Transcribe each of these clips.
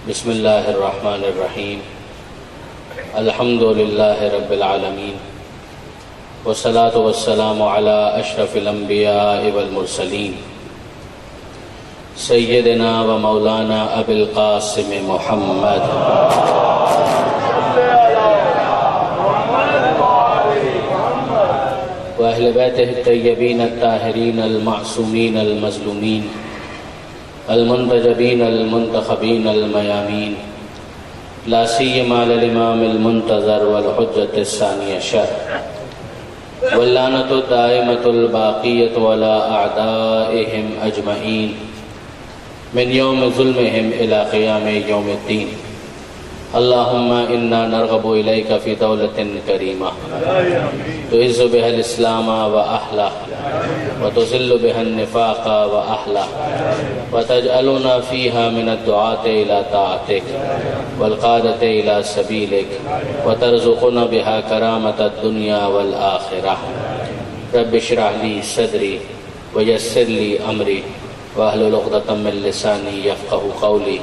بسم اللہ الرحمن الرحیم الحمد للہ رب العالمین والصلاة والسلام علی اشرف الانبیاء والمرسلین سیدنا و مولانا ابی القاسم محمد و اہل بیتہ الطیبین الطاہرین المعصومین المظلومین المنتجبین المنتخبین المیامین لا سیما للامام المنتظر والحجة الثانی عشر واللعنة الدائمة الباقیة على اعدائهم اجمعین من یوم ظلمهم الى قیام یوم الدین اللہم انا نرغب الیک فی دولت کریمہ تعز بها الاسلام و اہلہ وتذل بها النفاق و اہلہ وتجعلنا فیہا من الدعاة الى طاعتک والقادة الى سبیلک وترزقنا بها کرامة الدنیا والآخرہ رب اشرح لی صدری ویسر لی امری واحلل عقدۃ من لسانی یفقهوا قولی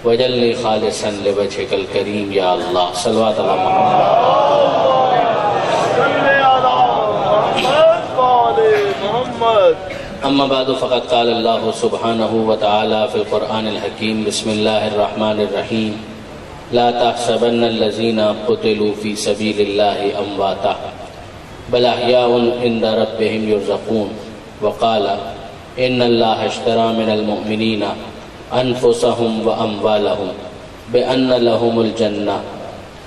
وجلنی خالصا لوجهک الکریم یا اللہ صلوات علی محمد اما بعد فقد قال اللہ سبحانہ وتعالی فی القرآن الحکیم بسم اللہ الرحمن الرحیم لا تحسبن الذین قتلوا فی سبیل اللہ امواتا بل احیاء عند ربهم یرزقون وقال ان اللہ اشترى من المؤمنین انفسهم واموالهم بان لهم الجنہ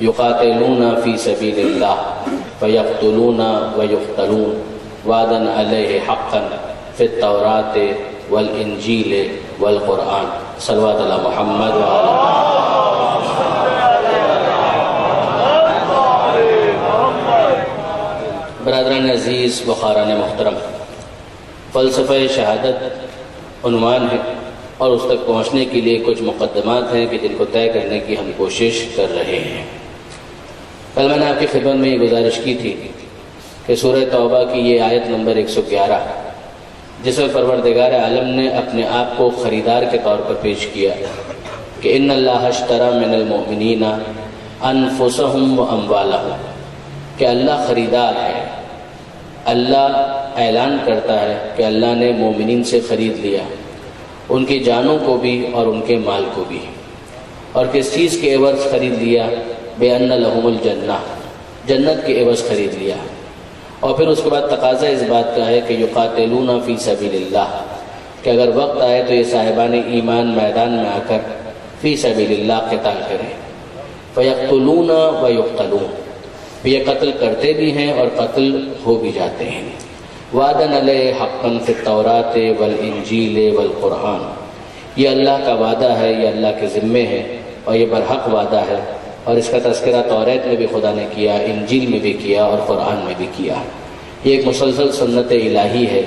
یقاتلون فی سبیل اللہ فیقتلون ویقتلون وعدا علیہ حقا فی التوراۃ والانجیل والقرآن صلوات علی محمد برادران عزیز و خاران محترم، فلسفہ شہادت عنوان ہے اور اس تک پہنچنے کے لیے کچھ مقدمات ہیں کہ جن کو طے کرنے کی ہم کوشش کر رہے ہیں۔ کل میں نے آپ کی خدمت میں یہ گزارش کی تھی کہ سورہ توبہ کی یہ آیت نمبر 111 جس میں پروردگار عالم نے اپنے آپ کو خریدار کے طور پر پیش کیا کہ ان اللہ اشتری من المؤمنین انفسهم واموالهم، کہ اللہ خریدار ہے۔ اللہ اعلان کرتا ہے کہ اللہ نے مومنین سے خرید لیا، ان کی جانوں کو بھی اور ان کے مال کو بھی۔ اور کس چیز کے عوض خرید لیا؟ بِأَنَّ لَهُمُ الْجَنَّةِ، جنت کے عوض خرید لیا۔ اور پھر اس کے بعد تقاضا اس بات کا ہے کہ یقاتلون فی سبیل اللہ، کہ اگر وقت آئے تو یہ صاحبان ایمان میدان میں آ کر فی سبیل اللہ قتال کریں۔ فیقتلون ویقتلون، یہ قتل کرتے بھی ہیں اور قتل ہو بھی جاتے ہیں۔ وعدن علیہ حقا فی التوراۃ والانجیل والقرآن، یہ اللہ کا وعدہ ہے، یہ اللہ کے ذمے ہے اور یہ برحق وعدہ ہے، اور اس کا تذکرہ توریت میں بھی خدا نے کیا، انجیل میں بھی کیا اور قرآن میں بھی کیا۔ یہ ایک مسلسل سنت الہی ہے،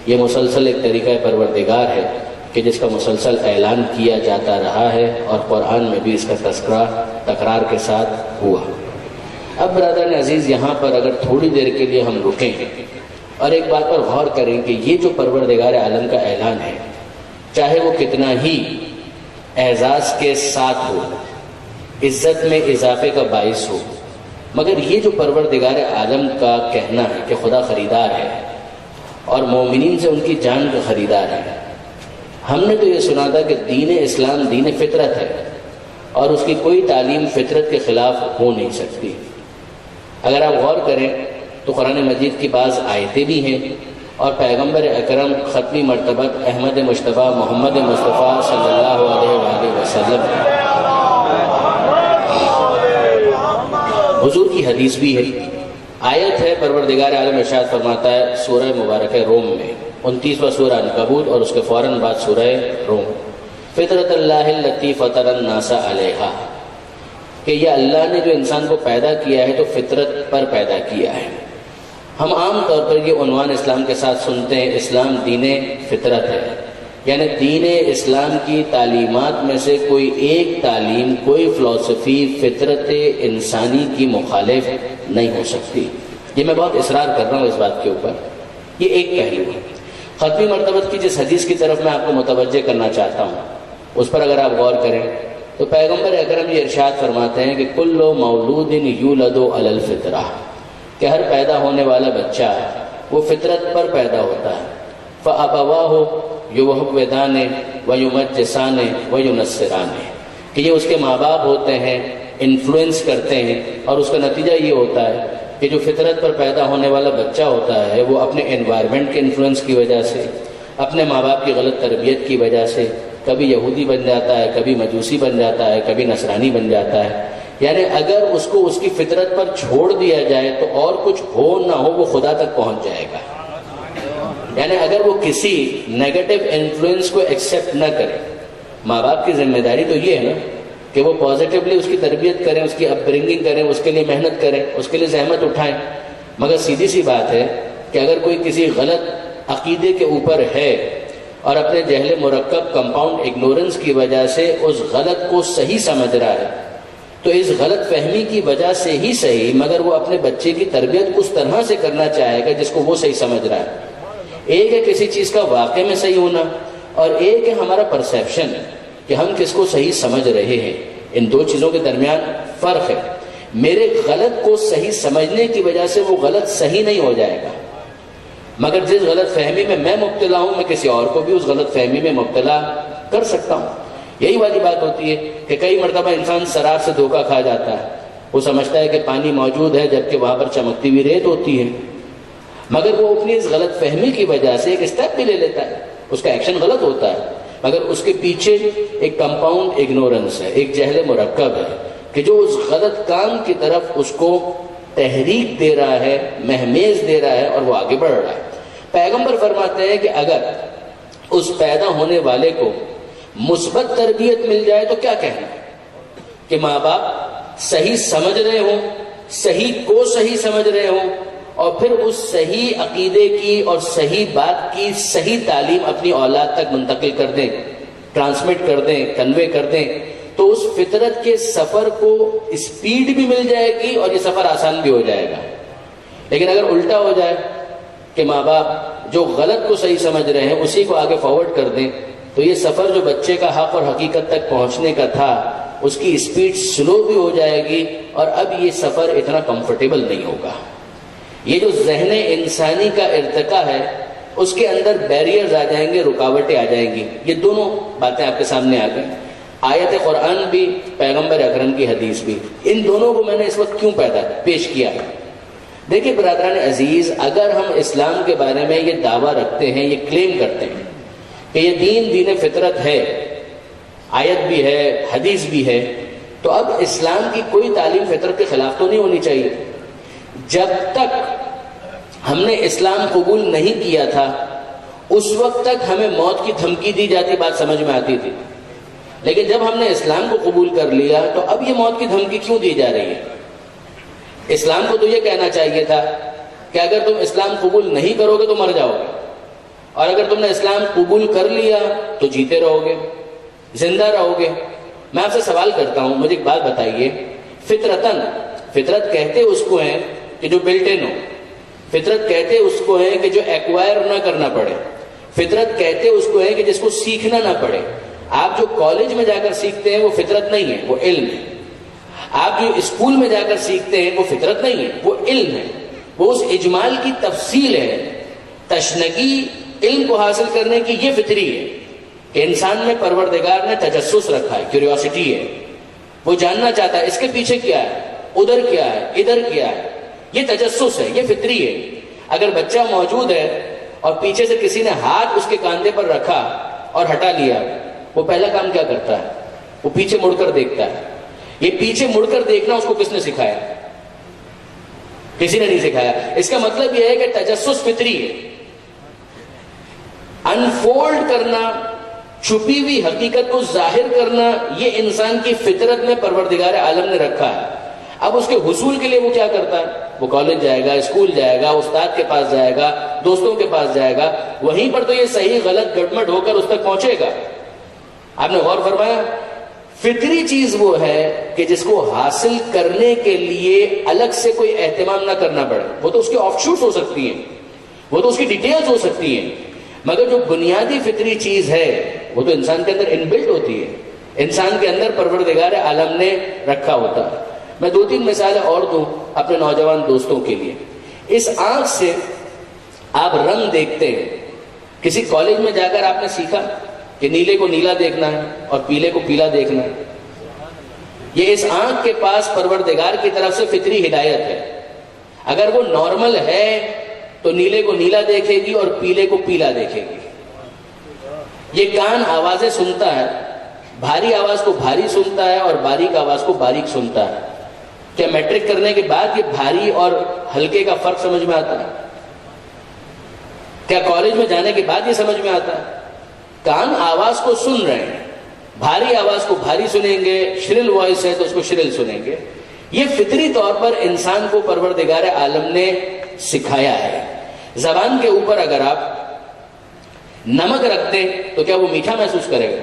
یہ مسلسل ایک طریقہ پروردگار ہے کہ جس کا مسلسل اعلان کیا جاتا رہا ہے، اور قرآن میں بھی اس کا تذکرہ تکرار کے ساتھ ہوا۔ اب برادران عزیز، یہاں پر اگر تھوڑی دیر کے لیے ہم رکیں اور ایک بات پر غور کریں کہ یہ جو پروردگار عالم کا اعلان ہے، چاہے وہ کتنا ہی اعزاز کے ساتھ ہو، عزت میں اضافے کا باعث ہو، مگر یہ جو پروردگار عالم کا کہنا ہے کہ خدا خریدار ہے اور مومنین سے ان کی جان کا خریدار ہے۔ ہم نے تو یہ سنا تھا کہ دین اسلام دین فطرت ہے اور اس کی کوئی تعلیم فطرت کے خلاف ہو نہیں سکتی۔ اگر آپ غور کریں تو قرآن مجید کی بعض آیتیں بھی ہیں، اور پیغمبر اکرم ختمی مرتبت احمد مصطفیٰ محمد مصطفیٰ صلی اللہ علیہ وآلہ وسلم حضور کی حدیث بھی ہے، آیت ہے۔ پروردگار عالم ارشاد فرماتا ہے سورہ مبارکہ روم میں 29واں سورہ عنکبوت اور اس کے فوراً بعد سورہ روم، فطرت اللہ التی فطر الناس علیہا، کہ یہ اللہ نے جو انسان کو پیدا کیا ہے تو فطرت پر پیدا کیا ہے۔ ہم عام طور پر یہ عنوان اسلام کے ساتھ سنتے ہیں، اسلام دین فطرت ہے، یعنی دین اسلام کی تعلیمات میں سے کوئی ایک تعلیم، کوئی فلسفی فطرت انسانی کی مخالف نہیں ہو سکتی۔ یہ میں بہت اصرار کر رہا ہوں اس بات کے اوپر، یہ ایک پہلو ہے۔ ختمی مرتبت کی جس حدیث کی طرف میں آپ کو متوجہ کرنا چاہتا ہوں، اس پر اگر آپ غور کریں تو پیغمبر اکرم یہ ارشاد فرماتے ہیں کہ کل مولود یولد علی الفطرہ، کہ ہر پیدا ہونے والا بچہ وہ فطرت پر پیدا ہوتا ہے. فابواہ یحودان ویمجسان وینصران، کہ یہ اس کے ماں باپ ہوتے ہیں، انفلوئنس کرتے ہیں، اور اس کا نتیجہ یہ ہوتا ہے کہ جو فطرت پر پیدا ہونے والا بچہ ہوتا ہے وہ اپنے انوائرمنٹ کے انفلوئنس کی وجہ سے، اپنے ماں باپ کی غلط تربیت کی وجہ سے کبھی یہودی بن جاتا ہے، کبھی مجوسی بن جاتا ہے، کبھی نصرانی بن جاتا ہے. یعنی اگر اس کو اس کی فطرت پر چھوڑ دیا جائے تو اور کچھ ہو نہ ہو وہ خدا تک پہنچ جائے گا. یعنی اگر وہ کسی نیگیٹو انفلوئنس کو ایکسیپٹ نہ کرے، ماں باپ کی ذمہ داری تو یہ ہے نا کہ وہ پازیٹیولی اس کی تربیت کریں، اس کی اپ برنگنگ کریں، اس کے لیے محنت کریں، اس کے لیے زحمت اٹھائیں. مگر سیدھی سی بات ہے کہ اگر کوئی کسی غلط عقیدے کے اوپر ہے اور اپنے جہل مرکب کمپاؤنڈ اگنورنس کی وجہ سے اس غلط کو صحیح سمجھ رہا ہے، تو اس غلط فہمی کی وجہ سے ہی صحیح مگر وہ اپنے بچے کی تربیت اس طرح سے کرنا چاہے گا جس کو وہ صحیح سمجھ رہا ہے. ایک ہے کسی چیز کا واقع میں صحیح ہونا، اور ایک ہے ہمارا پرسیپشن کہ ہم کس کو صحیح سمجھ رہے ہیں. ان دو چیزوں کے درمیان فرق ہے. میرے غلط کو صحیح سمجھنے کی وجہ سے وہ غلط صحیح نہیں ہو جائے گا، مگر جس غلط فہمی میں میں مبتلا ہوں میں کسی اور کو بھی اس غلط فہمی میں مبتلا کر سکتا ہوں. یہی والی بات ہوتی ہے کہ کئی مرتبہ انسان شراب سے دھوکہ کھا جاتا ہے. وہ سمجھتا ہے کہ پانی موجود ہے جبکہ وہاں پر چمکتی ہوئی ریت ہوتی ہے، مگر وہ اپنی اس غلط فہمی کی وجہ سے ایک اسٹیپ بھی لے لیتا ہے. اس کا ایکشن غلط ہوتا ہے مگر اس کے پیچھے ایک کمپاؤنڈ اگنورنس ہے، ایک جہل مرکب ہے کہ جو اس غلط کام کی طرف اس کو تحریک دے رہا ہے، مہمیز دے رہا ہے، اور وہ آگے بڑھ رہا ہے. پیغمبر فرماتے ہیں کہ اگر اس پیدا ہونے والے کو مثبت تربیت مل جائے تو کیا کہنا ہے کہ ماں باپ صحیح سمجھ رہے ہوں، صحیح کو صحیح سمجھ رہے ہوں، اور پھر اس صحیح عقیدے کی اور صحیح بات کی صحیح تعلیم اپنی اولاد تک منتقل کر دیں، ٹرانسمٹ کر دیں، کنوے کر دیں، تو اس فطرت کے سفر کو اسپیڈ بھی مل جائے گی اور یہ سفر آسان بھی ہو جائے گا. لیکن اگر الٹا ہو جائے کہ ماں باپ جو غلط کو صحیح سمجھ رہے ہیں اسی کو آگے فارورڈ کر دیں تو یہ سفر جو بچے کا حق اور حقیقت تک پہنچنے کا تھا اس کی اسپیڈ سلو بھی ہو جائے گی اور اب یہ سفر اتنا کمفرٹیبل نہیں ہوگا. یہ جو ذہن انسانی کا ارتقا ہے اس کے اندر بیریئرز آ جائیں گے، رکاوٹیں آ جائیں گی. یہ دونوں باتیں آپ کے سامنے آ گئی، آیت قرآن بھی، پیغمبر اکرم کی حدیث بھی. ان دونوں کو میں نے اس وقت کیوں پیش کیا ہے؟ دیکھیں برادران عزیز، اگر ہم اسلام کے بارے میں یہ دعویٰ رکھتے ہیں، یہ کلیم کرتے ہیں کہ یہ دین فطرت ہے، آیت بھی ہے، حدیث بھی ہے، تو اب اسلام کی کوئی تعلیم فطرت کے خلاف تو نہیں ہونی چاہیے. جب تک ہم نے اسلام قبول نہیں کیا تھا اس وقت تک ہمیں موت کی دھمکی دی جاتی، بات سمجھ میں آتی تھی. لیکن جب ہم نے اسلام کو قبول کر لیا تو اب یہ موت کی دھمکی کیوں دی جا رہی ہے؟ اسلام کو تو یہ کہنا چاہیے تھا کہ اگر تم اسلام قبول نہیں کرو گے تو مر جاؤ گے، اور اگر تم نے اسلام قبول کر لیا تو جیتے رہو گے، زندہ رہو گے. میں آپ سے سوال کرتا ہوں، مجھے ایک بات بتائیے، فطرت کہتے اس کو ہیں کہ جو بلٹ ان ہو، فطرت کہتے اس کو ہیں کہ جو ایکوائر نہ کرنا پڑے، فطرت کہتے اس کو ہیں کہ جس کو سیکھنا نہ پڑے. آپ جو کالج میں جا کر سیکھتے ہیں وہ فطرت نہیں ہے، وہ علم ہے. آپ جو اسکول میں جا کر سیکھتے ہیں وہ فطرت نہیں ہے، وہ علم ہے. وہ اس اجمال کی تفصیل ہے. تشنگی علم کو حاصل کرنے کی یہ فطری ہے کہ انسان میں پروردگار نے تجسس رکھا ہے، کیوریوسٹی ہے. وہ جاننا چاہتا ہے اس کے پیچھے کیا ہے، ادھر کیا ہے، ادھر کیا ہے. یہ تجسس ہے، یہ فطری ہے. اگر بچہ موجود ہے اور پیچھے سے کسی نے ہاتھ اس کے کاندھے پر رکھا اور ہٹا لیا، وہ پہلا کام کیا کرتا ہے؟ وہ پیچھے مڑ کر دیکھتا ہے. یہ پیچھے مڑ کر دیکھنا اس کو کس نے سکھایا؟ کسی نے نہیں سکھایا. اس کا مطلب یہ ہے کہ تجسس فطری ہے. انفولڈ کرنا، چھپی ہوئی حقیقت کو ظاہر کرنا، یہ انسان کی فطرت میں پروردگار عالم نے رکھا ہے. اب اس کے حصول کے لیے وہ کیا کرتا ہے؟ وہ کالج جائے گا، اسکول جائے گا، استاد کے پاس جائے گا، دوستوں کے پاس جائے گا. وہیں پر تو یہ صحیح غلط گڑمٹ ہو کر اس تک پہنچے گا. آپ نے غور فرمایا؟ فطری چیز وہ ہے کہ جس کو حاصل کرنے کے لیے الگ سے کوئی اہتمام نہ کرنا پڑے. وہ تو اس کی آف شوٹس ہو سکتی ہیں، وہ تو اس کی ڈیٹیلز ہو سکتی ہیں، مگر جو بنیادی فطری چیز ہے وہ تو انسان کے اندر ان بلٹ ہوتی ہے. انسان کے اندر پروردگار عالم نے رکھا ہوتا ہے۔ میں 2-3 مثالیں اور دوں اپنے نوجوان دوستوں کے لیے۔ اس آنکھ سے آپ رنگ دیکھتے ہیں۔ کسی کالج میں جا کر آپ نے سیکھا کہ نیلے کو نیلا دیکھنا ہے اور پیلے کو پیلا دیکھنا ہے؟ یہ اس آنکھ کے پاس پروردگار کی طرف سے فطری ہدایت ہے۔ اگر وہ نارمل ہے تو نیلے کو نیلا دیکھے گی اور پیلے کو پیلا دیکھے گی۔ یہ کان آوازیں سنتا ہے، بھاری آواز کو بھاری سنتا ہے اور باریک آواز کو باریک سنتا ہے۔ کیا میٹرک کرنے کے بعد یہ بھاری اور ہلکے کا فرق سمجھ میں آتا ہے؟ کیا کالج میں جانے کے بعد یہ سمجھ میں آتا ہے؟ کان آواز کو سن رہے ہیں، بھاری آواز کو بھاری سنیں گے، شرل وائس ہے تو اس کو شرل سنیں گے۔ یہ فطری طور پر انسان کو پروردگار عالم نے سکھایا ہے۔ زبان کے اوپر اگر آپ نمک رکھ دیں تو کیا وہ میٹھا محسوس کرے گا؟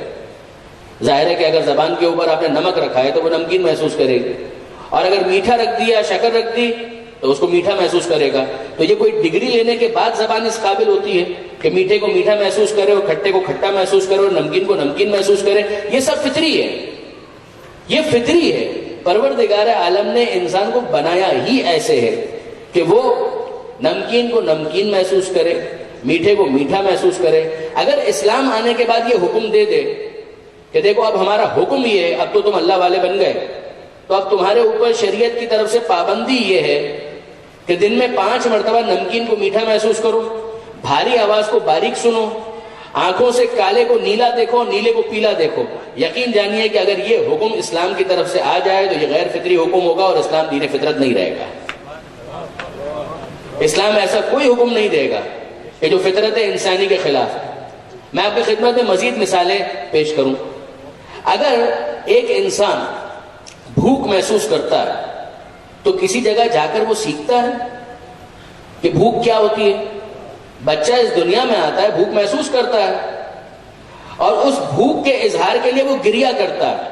ظاہر ہے کہ اگر زبان کے اوپر آپ نے نمک رکھا ہے تو وہ نمکین محسوس کرے گی، اور اگر میٹھا رکھ دیا، شکر رکھ دی تو اس کو میٹھا محسوس کرے گا۔ تو یہ کوئی ڈگری لینے کے بعد زبان اس قابل ہوتی ہے کہ میٹھے کو میٹھا محسوس کرے اور کھٹے کو کھٹا محسوس کرے اور نمکین کو نمکین محسوس کرے؟ یہ سب فطری ہے، یہ فطری ہے۔ پروردگار عالم نے انسان کو بنایا ہی ایسے ہے کہ وہ نمکین کو نمکین محسوس کرے، میٹھے کو میٹھا محسوس کرے۔ اگر اسلام آنے کے بعد یہ حکم دے دے کہ دیکھو اب ہمارا حکم یہ ہے، اب تو تم اللہ والے بن گئے، تو اب تمہارے اوپر شریعت کی طرف سے پابندی یہ ہے کہ دن میں 5 مرتبہ نمکین کو میٹھا محسوس کرو، بھاری آواز کو باریک سنو، آنکھوں سے کالے کو نیلا دیکھو، نیلے کو پیلا دیکھو۔ یقین جانیے کہ اگر یہ حکم اسلام کی طرف سے آ جائے تو یہ غیر فطری حکم ہوگا اور اسلام دین فطرت نہیں رہے گا۔ اسلام ایسا کوئی حکم نہیں دے گا کہ جو فطرت انسانی کے خلاف ہے۔ میں آپ کی خدمت میں مزید مثالیں پیش کروں۔ اگر ایک انسان بھوک محسوس کرتا ہے تو کسی جگہ جا کر وہ سیکھتا ہے کہ بھوک کیا ہوتی ہے۔ بچہ اس دنیا میں آتا ہے، بھوک محسوس کرتا ہے اور اس بھوک کے اظہار کے لیے وہ گریہ کرتا ہے۔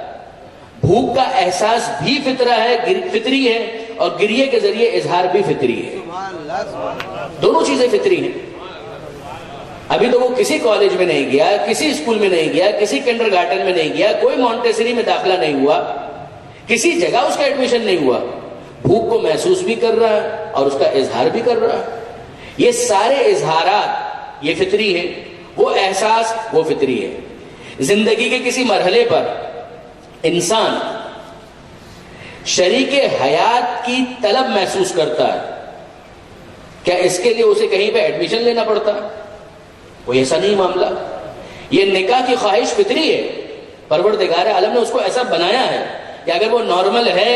بھوک کا احساس بھی فطری ہے اور گریہ کے ذریعے اظہار بھی فطری ہے۔ دونوں چیزیں فطری ہیں۔ ابھی تو وہ کسی کالج میں نہیں گیا، کسی اسکول میں نہیں گیا، کسی کنڈر گارٹن میں نہیں گیا، کوئی مونٹیسری میں داخلہ نہیں ہوا، کسی جگہ اس کا ایڈمیشن نہیں ہوا، بھوک کو محسوس بھی کر رہا ہے اور اس کا اظہار بھی کر رہا ہے۔ یہ سارے اظہارات یہ فطری ہیں، وہ احساس وہ فطری ہے۔ زندگی کے کسی مرحلے پر انسان شریک حیات کی طلب محسوس کرتا ہے، کیا اس کے لیے اسے کہیں پہ ایڈمیشن لینا پڑتا ہے؟ وہ ایسا نہیں معاملہ۔ یہ نکاح کی خواہش فطری ہے، پروردگار عالم نے اس کو ایسا بنایا ہے کہ اگر وہ نارمل ہے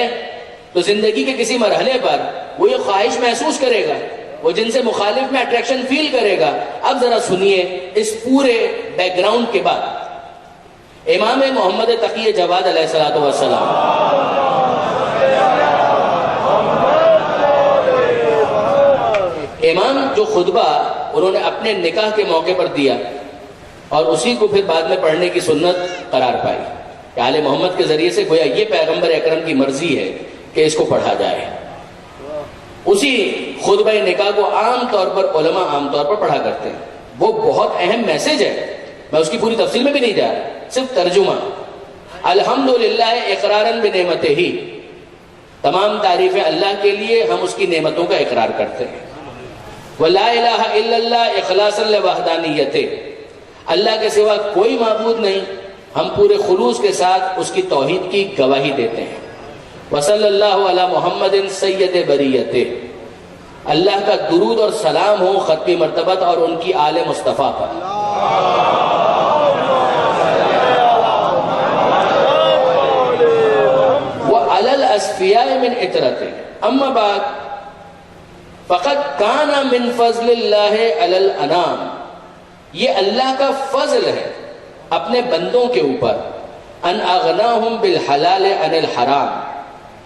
تو زندگی کے کسی مرحلے پر وہ یہ خواہش محسوس کرے گا، وہ جن سے مخالف میں اٹریکشن فیل کرے گا۔ اب ذرا سنیے اس پورے بیک گراؤنڈ کے بعد امام محمد تقی جواد علیہ الصلوۃ والسلام امام جو خطبہ انہوں نے اپنے نکاح کے موقع پر دیا اور اسی کو پھر بعد میں پڑھنے کی سنت قرار پائی کہ آل محمد کے ذریعے سے گویا یہ پیغمبر اکرم کی مرضی ہے کہ اس کو پڑھا جائے، اسی خطبہ نکاح کو عام طور پر علماء عام طور پر پڑھا کرتے ہیں۔ وہ بہت اہم میسج ہے، میں اس کی پوری تفصیل میں بھی نہیں جا رہا، صرف ترجمہ۔ الحمدللہ اقرارا بنعمتہ، تمام تعریفیں اللہ کے لیے، ہم اس کی نعمتوں کا اقرار کرتے ہیں۔ وَلَا إِلَٰهَ إِلَّا اللَّهُ إِخْلَاصًا لِوَحْدَانِيَّتِهِ، اللہ کے سوا کوئی معبود نہیں، ہم پورے خلوص کے ساتھ اس کی توحید کی گواہی دیتے ہیں۔ وصلی اللہ علی محمد سید بریتہ، اللہ کا درود اور سلام ہو ختم مرتبت اور ان کی آل مصطفیٰ پر۔ وعلی الاسفیاء من عطرتہ، اما بعد فقد کان من فضل اللہ علی الانام، یہ اللہ کا فضل ہے اپنے بندوں کے اوپر، ان اغناہم بالحلال عن الحرام،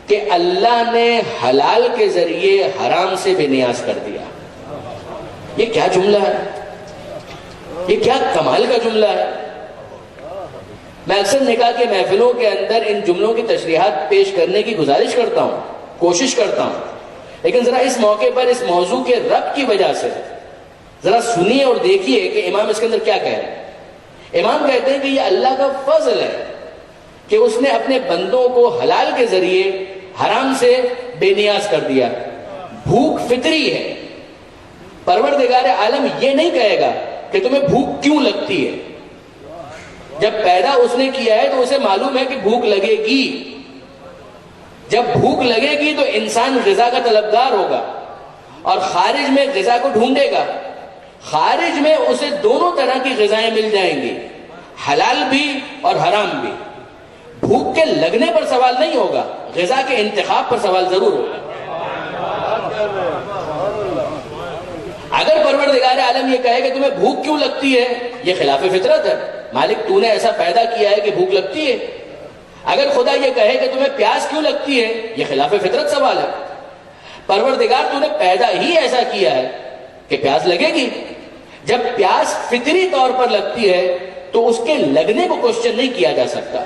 کہ اللہ نے حلال کے ذریعے حرام سے بے نیاز کر دیا۔ یہ کیا جملہ ہے، یہ کیا کمال کا جملہ ہے۔ میں اکثر نکاح کے محفلوں کے اندر ان جملوں کی تشریحات پیش کرنے کی گزارش کرتا ہوں، کوشش کرتا ہوں، لیکن ذرا اس موقع پر اس موضوع کے ربط کی وجہ سے ذرا سنیے اور دیکھیے کہ امام اس کے اندر کیا کہہ رہے ہیں۔ امام کہتے ہیں کہ یہ اللہ کا فضل ہے کہ اس نے اپنے بندوں کو حلال کے ذریعے حرام سے بے نیاز کر دیا. بھوک فطری ہے. پروردگار عالم یہ نہیں کہے گا کہ تمہیں بھوک کیوں لگتی ہے. جب پیدا اس نے کیا ہے تو اسے معلوم ہے کہ بھوک لگے گی. جب بھوک لگے گی تو انسان غذا کا طلبگار ہوگا اور خارج میں غذا کو ڈھونڈے گا. خارج میں اسے دونوں طرح کی غذائیں مل جائیں گی, حلال بھی اور حرام بھی. بھوک کے لگنے پر سوال نہیں ہوگا, غذا کے انتخاب پر سوال ضرور ہوگا. اگر پروردگار عالم یہ کہے کہ تمہیں بھوک کیوں لگتی ہے, یہ خلاف فطرت ہے. مالک تو نے ایسا پیدا کیا ہے کہ بھوک لگتی ہے. اگر خدا یہ کہے کہ تمہیں پیاس کیوں لگتی ہے, یہ خلاف فطرت سوال ہے. پروردگار تو نے پیدا ہی ایسا کیا ہے کہ پیاس لگے گی. جب پیاس فطری طور پر لگتی ہے تو اس کے لگنے کو کوشچن نہیں کیا جا سکتا.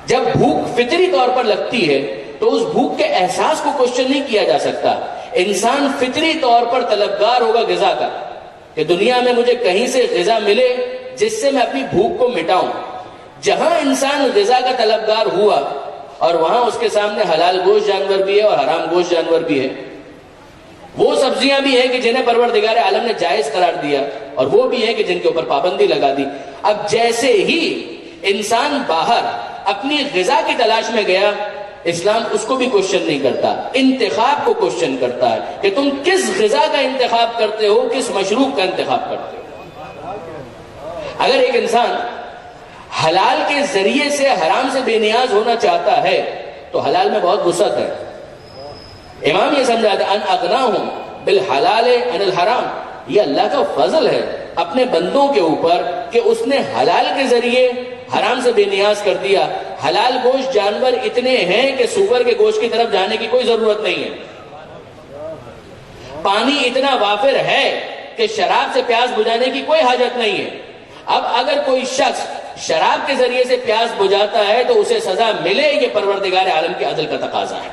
جب بھوک فطری طور پر لگتی ہے تو اس بھوک کے احساس کو کوشچن نہیں کیا جا سکتا. انسان فطری طور پر طلبگار ہوگا غذا کا, کہ دنیا میں مجھے کہیں سے غذا ملے جس سے میں اپنی بھوک کو مٹاؤں. جہاں انسان غذا کا طلبگار ہوا اور وہاں اس کے سامنے حلال گوشت جانور بھی ہے اور حرام گوشت جانور بھی ہے. وہ سبزیاں بھی ہیں کہ جنہیں پروردگار عالم نے جائز قرار دیا, اور وہ بھی ہیں کہ جن کے اوپر پابندی لگا دی. اب جیسے ہی انسان باہر اپنی غذا کی تلاش میں گیا, اسلام اس کو بھی کوشچن نہیں کرتا, انتخاب کو کوشچن کرتا ہے کہ تم کس غذا کا انتخاب کرتے ہو, کس مشروب کا انتخاب کرتے ہو. اگر ایک انسان حلال کے ذریعے سے حرام سے بے نیاز ہونا چاہتا ہے تو حلال میں بہت وسعت ہے. امام یہ سمجھاتا ان اغناہم بالحلال عن الحرام, یہ اللہ کا فضل ہے اپنے بندوں کے اوپر کہ اس نے حلال کے ذریعے حرام سے بے نیاز کر دیا. حلال گوشت جانور اتنے ہیں کہ سور کے گوشت کی طرف جانے کی کوئی ضرورت نہیں ہے. پانی اتنا وافر ہے کہ شراب سے پیاس بجھانے کی کوئی حاجت نہیں ہے. اب اگر کوئی شخص شراب کے ذریعے سے پیاس بجھاتا ہے تو اسے سزا ملے, یہ پروردگار عالم کے عدل کا تقاضا ہے.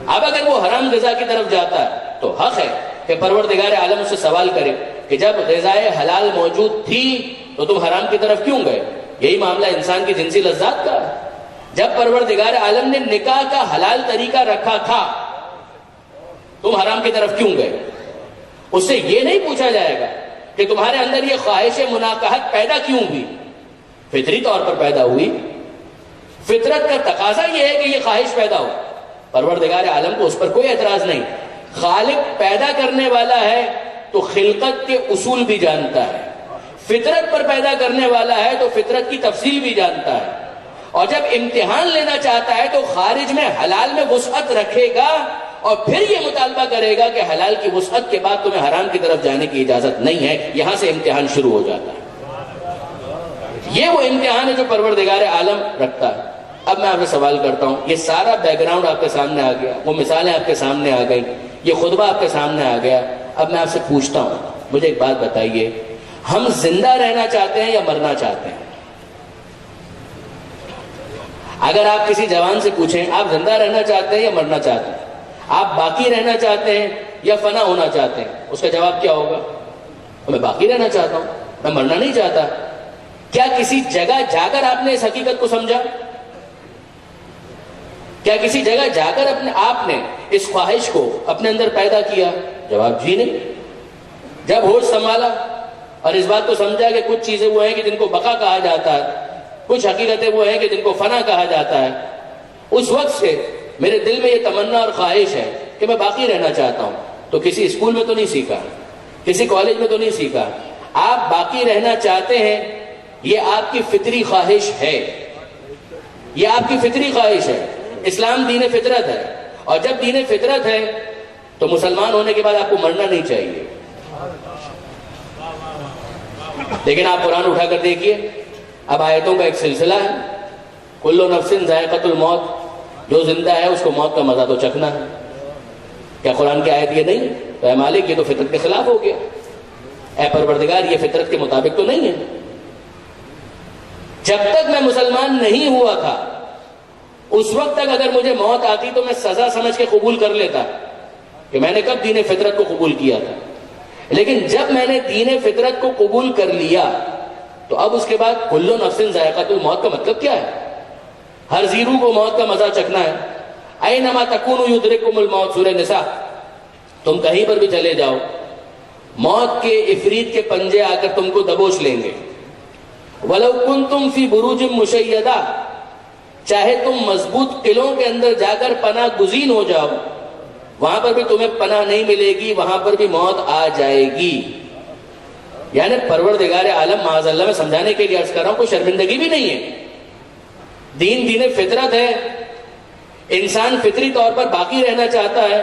اب اگر وہ حرام غذا کی طرف جاتا ہے تو حق ہے کہ پروردگار عالم اس سے سوال کرے کہ جب غذائے حلال موجود تھی تو تم حرام کی طرف کیوں گئے. یہی معاملہ انسان کی جنسی لذات کا ہے. جب پروردگار عالم نے نکاح کا حلال طریقہ رکھا تھا تم حرام کی طرف کیوں گئے. اس سے یہ نہیں پوچھا جائے گا کہ تمہارے اندر یہ خواہش مناکحت پیدا کیوں ہوئی. فطری طور پر پیدا ہوئی, فطرت کا تقاضا یہ ہے کہ یہ خواہش پیدا ہو. پروردگار عالم کو اس پر کوئی اعتراض نہیں. خالق پیدا کرنے والا ہے تو خلقت کے اصول بھی جانتا ہے. فطرت پر پیدا کرنے والا ہے تو فطرت کی تفصیل بھی جانتا ہے. اور جب امتحان لینا چاہتا ہے تو خارج میں حلال میں وسعت رکھے گا اور پھر یہ مطالبہ کرے گا کہ حلال کی وسعت کے بعد تمہیں حرام کی طرف جانے کی اجازت نہیں ہے. یہاں سے امتحان شروع ہو جاتا ہے. یہ وہ امتحان ہے جو پروردگار عالم رکھتا ہے. اب میں آپ سے سوال کرتا ہوں, یہ سارا بیک گراؤنڈ آپ کے سامنے آ گیا, وہ مثالیں آپ کے سامنے آ گئی, یہ خطبہ آپ کے سامنے آ گیا. اب میں آپ سے پوچھتا ہوں, مجھے ایک بات بتائیے, ہم زندہ رہنا چاہتے ہیں یا مرنا چاہتے ہیں؟ اگر آپ کسی جوان سے پوچھیں آپ زندہ رہنا چاہتے ہیں یا مرنا چاہتے ہیں, آپ باقی رہنا چاہتے ہیں یا فنا ہونا چاہتے ہیں, اس کا جواب کیا ہوگا؟ میں باقی رہنا چاہتا ہوں, میں مرنا نہیں چاہتا. کیا کسی جگہ جا کر آپ نے اس حقیقت کو سمجھا؟ کیا کسی جگہ جا کر آپ نے اس خواہش کو اپنے اندر پیدا کیا؟ جواب جی نہیں. جب ہوش سنبھالا اور اس بات کو سمجھا کہ کچھ چیزیں وہ ہیں کہ جن کو بقا کہا جاتا ہے, کچھ حقیقتیں وہ ہیں کہ جن کو فنا کہا جاتا ہے, اس وقت سے میرے دل میں یہ تمنا اور خواہش ہے کہ میں باقی رہنا چاہتا ہوں. تو کسی اسکول میں تو نہیں سیکھا, کسی کالج میں تو نہیں سیکھا. آپ باقی رہنا چاہتے ہیں, یہ آپ کی فطری خواہش ہے, یہ آپ کی فطری خواہش ہے. اسلام دین فطرت ہے, اور جب دین فطرت ہے تو مسلمان ہونے کے بعد آپ کو مرنا نہیں چاہیے. لیکن آپ قرآن اٹھا کر دیکھیے, اب آیتوں کا ایک سلسلہ ہے, کل نفس ذائقۃ الموت, جو زندہ ہے اس کو موت کا مزہ تو چکھنا ہے. کیا قرآن کی آیت یہ نہیں؟ تو اے مالک یہ تو فطرت کے خلاف ہو گیا. اے پروردگار یہ فطرت کے مطابق تو نہیں ہے. جب تک میں مسلمان نہیں ہوا تھا اس وقت تک اگر مجھے موت آتی تو میں سزا سمجھ کے قبول کر لیتا کہ میں نے کب دین فطرت کو قبول کیا تھا. لیکن جب میں نے دین فطرت کو قبول کر لیا تو اب اس کے بعد کل نفس ذائقۃ الموت کا مطلب کیا ہے؟ ہر زیرو کو موت کا مزہ چکھنا ہے. اینما تکونوا یدرککم الموت، سورہ نساء. تم کہیں پر بھی چلے جاؤ، موت کے عفریت کے پنجے آ کر تم کو دبوچ لیں گے. وَلَوْ كُنْتُمْ فِي بُرُوجٍ مُشَيَّدَةٍ، چاہے تم مضبوط قلعوں کے اندر جا کر پناہ گزین ہو جاؤ، وہاں پر بھی تمہیں پناہ نہیں ملے گی، وہاں پر بھی موت آ جائے گی. یعنی پروردگار عالم معاذ اللہ میں سمجھانے کے لیے عرض کر رہا ہوں، کوئی شرمندگی بھی نہیں ہے. دین فطرت ہے، انسان فطری طور پر باقی رہنا چاہتا ہے.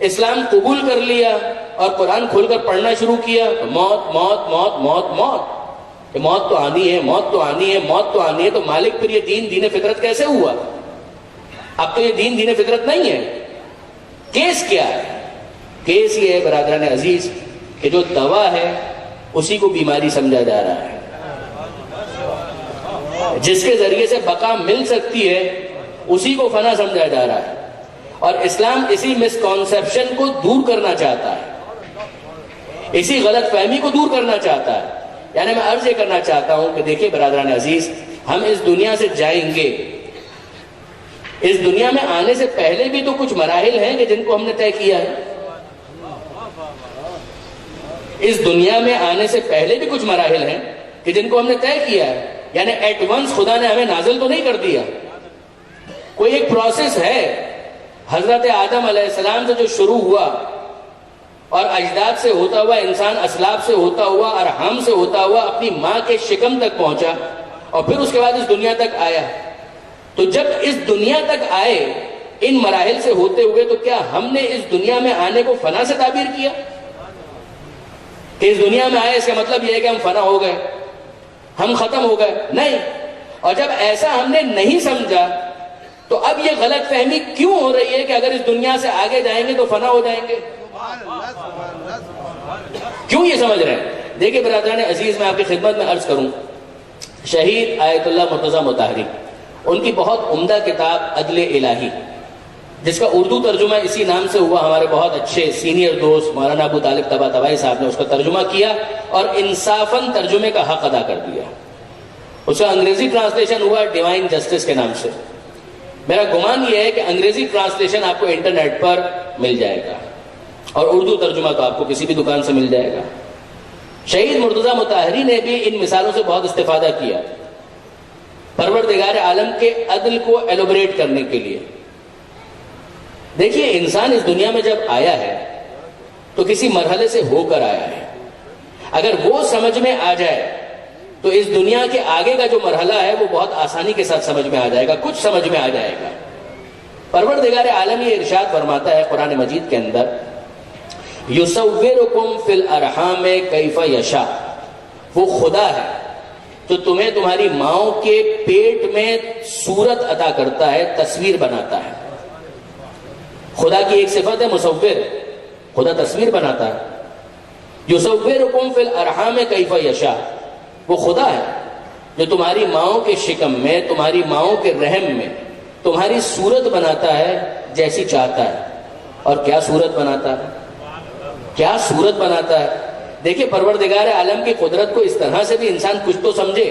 اسلام قبول کر لیا اور قرآن کھول کر پڑھنا شروع کیا، موت موت موت موت موت، کہ موت تو آنی ہے، موت تو آنی ہے، موت تو آنی ہے. تو مالک پھر یہ دین فطرت کیسے ہوا؟ اب تو یہ دین فطرت نہیں ہے. کیس کیا ہے؟ کیس یہ ہے برادران عزیز کہ جو دوا ہے اسی کو بیماری سمجھا جا رہا ہے. جس کے ذریعے سے بقا مل سکتی ہے اسی کو فنا سمجھا جا رہا ہے. اور اسلام اسی مسکانسیپشن کو دور کرنا چاہتا ہے، اسی غلط فہمی کو دور کرنا چاہتا ہے. یعنی میں عرض یہ کرنا چاہتا ہوں کہ دیکھیں برادران عزیز، ہم اس دنیا سے جائیں گے. اس دنیا میں آنے سے پہلے بھی تو کچھ مراحل ہیں کہ جن کو ہم نے طے کیا ہے. اس دنیا میں آنے سے پہلے بھی کچھ مراحل ہیں کہ جن کو ہم نے طے کیا ہے. یعنی ایٹ ونس خدا نے ہمیں نازل تو نہیں کر دیا، کوئی ایک پروسیس ہے. حضرت آدم علیہ السلام سے جو شروع ہوا اور اجداد سے ہوتا ہوا انسان، اسلاف سے ہوتا ہوا، ارحام سے ہوتا ہوا اپنی ماں کے شکم تک پہنچا اور پھر اس کے بعد اس دنیا تک آیا. تو جب اس دنیا تک آئے ان مراحل سے ہوتے ہوئے، تو کیا ہم نے اس دنیا میں آنے کو فنا سے تعبیر کیا کہ اس دنیا میں آئے اس کا مطلب یہ ہے کہ ہم فنا ہو گئے، ہم ختم ہو گئے؟ نہیں. اور جب ایسا ہم نے نہیں سمجھا تو اب یہ غلط فہمی کیوں ہو رہی ہے کہ اگر اس دنیا سے آگے جائیں گے تو فنا ہو جائیں گے؟ کیوں یہ سمجھ رہے ہیں؟ دیکھیں برادران عزیز، میں آپ کی خدمت میں عرض کروں، شہید آیت اللہ مرتضیٰ مطہری، ان کی بہت عمدہ کتاب عدل الہی، جس کا اردو ترجمہ اسی نام سے ہوا، ہمارے بہت اچھے سینئر دوست مولانا ابو طالب طباطبائی صاحب نے اس کا ترجمہ کیا اور انصافاً ترجمے کا حق ادا کر دیا. اس کا انگریزی ٹرانسلیشن ہوا ڈیوائن جسٹس کے نام سے. میرا گمان یہ ہے کہ انگریزی ٹرانسلیشن آپ کو انٹرنیٹ پر مل جائے گا اور اردو ترجمہ تو آپ کو کسی بھی دکان سے مل جائے گا. شہید مرتضیٰ مطہری نے بھی ان مثالوں سے بہت استفادہ کیا پروردگار عالم کے عدل کو ایلوبریٹ کرنے کے لیے. دیکھیے، انسان اس دنیا میں جب آیا ہے تو کسی مرحلے سے ہو کر آیا ہے. اگر وہ سمجھ میں آ جائے تو اس دنیا کے آگے کا جو مرحلہ ہے وہ بہت آسانی کے ساتھ سمجھ میں آ جائے گا، کچھ سمجھ میں آ جائے گا. پروردگار عالم یہ ارشاد فرماتا ہے قرآن مجید کے اندر، یصورکم فی الارحام کیف یشاء، وہ خدا ہے جو تمہیں تمہاری ماؤں کے پیٹ میں صورت عطا کرتا ہے، تصویر بناتا ہے. خدا کی ایک صفت ہے مصور، خدا تصویر بناتا ہے. یصورکم فی الارحام کیف یشاء، وہ خدا ہے جو تمہاری ماؤں کے شکم میں، تمہاری ماؤں کے رحم میں تمہاری صورت بناتا ہے جیسی چاہتا ہے. اور کیا صورت بناتا ہے، کیا صورت بناتا ہے. دیکھیں پروردگار عالم کی قدرت کو اس طرح سے بھی انسان کچھ تو سمجھے.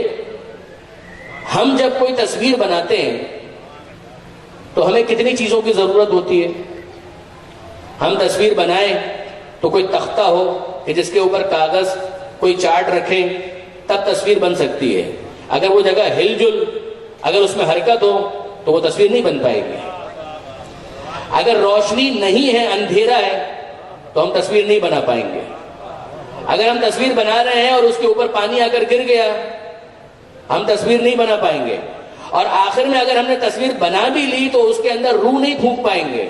ہم جب کوئی تصویر بناتے ہیں تو ہمیں کتنی چیزوں کی ضرورت ہوتی ہے. ہم تصویر بنائیں تو کوئی تختہ ہو کہ جس کے اوپر کاغذ کوئی چارٹ رکھیں تب تصویر بن سکتی ہے. اگر وہ جگہ ہل جل، اگر اس میں حرکت ہو تو وہ تصویر نہیں بن پائے گی. اگر روشنی نہیں ہے، اندھیرا ہے، تو ہم تصویر نہیں بنا پائیں گے. اگر ہم تصویر بنا رہے ہیں اور اس کے اوپر پانی آ کر گر گیا، ہم تصویر نہیں بنا پائیں گے. اور آخر میں اگر ہم نے تصویر بنا بھی لی تو اس کے اندر روح نہیں پھونک پائیں گے.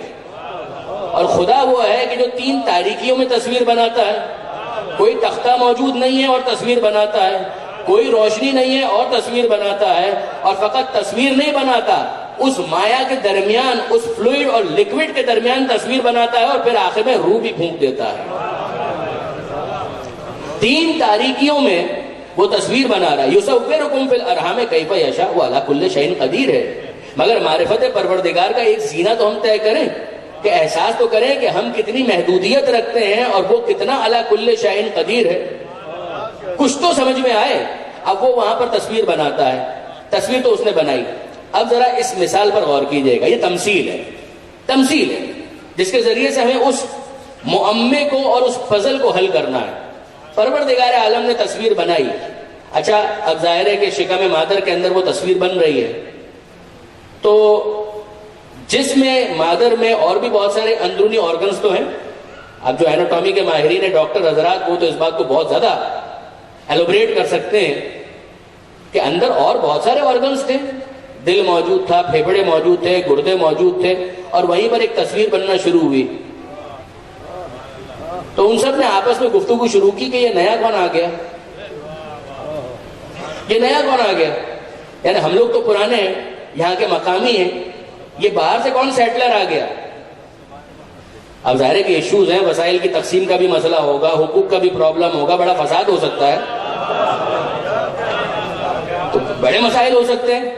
اور خدا وہ ہے کہ جو 3 تاریکیوں میں تصویر بناتا ہے. کوئی تختہ موجود نہیں ہے اور تصویر بناتا ہے، کوئی روشنی نہیں ہے اور تصویر بناتا ہے. اور فقط تصویر نہیں بناتا، اس مایا کے درمیان، اس فلوئڈ اور لکوڈ کے درمیان تصویر بناتا ہے اور پھر آخر میں روح بھی پھونک دیتا ہے. 3 تاریکیوں میں وہ تصویر بنا رہا ہے. یصورکم فی الارحام کیف یشاء وعلی کل شیء قدیر ہے. مگر معرفت پروردگار کا ایک زینہ تو ہم طے کریں، کہ احساس تو کریں کہ ہم کتنی محدودیت رکھتے ہیں اور وہ کتنا علی کل شیء قدیر ہے. کچھ تو سمجھ میں آئے. اب وہ وہاں پر تصویر بناتا ہے، تصویر تو اس نے بنائی. اب ذرا اس مثال پر غور کیجئے گا، یہ تمثیل ہے جس کے ذریعے سے ہمیں اس معمے کو اور اس پزل کو حل کرنا ہے۔ پروردگار عالم نے تصویر بنائی، اچھا اب ظاہر ہے کہ شکم مادر کے اندر وہ تصویر بن رہی ہے، تو جسم مادر میں اور بھی بہت سارے اندرونی آرگنز تو ہیں۔ اب جو ایناٹومی کے ماہرین ہیں، ڈاکٹر حضرات، وہ تو اس بات کو بہت زیادہ ایلوبریٹ کر سکتے ہیں کہ اندر اور بہت سارے آرگنز تھے، دل موجود تھا، پھیپھڑے موجود تھے، گردے موجود تھے، اور وہیں پر ایک تصویر بننا شروع ہوئی۔ تو ان سب نے آپس میں گفتگو شروع کی کہ یہ نیا کون آ گیا، یہ نیا کون آ گیا، یعنی ہم لوگ تو پرانے ہیں، یہاں کے مقامی ہیں، یہ باہر سے کون سیٹلر آ گیا۔ اب ظاہر ہے کہ ایشوز ہیں، وسائل کی تقسیم کا بھی مسئلہ ہوگا، حقوق کا بھی پرابلم ہوگا، بڑا فساد ہو سکتا ہے، تو بڑے مسائل ہو سکتے ہیں۔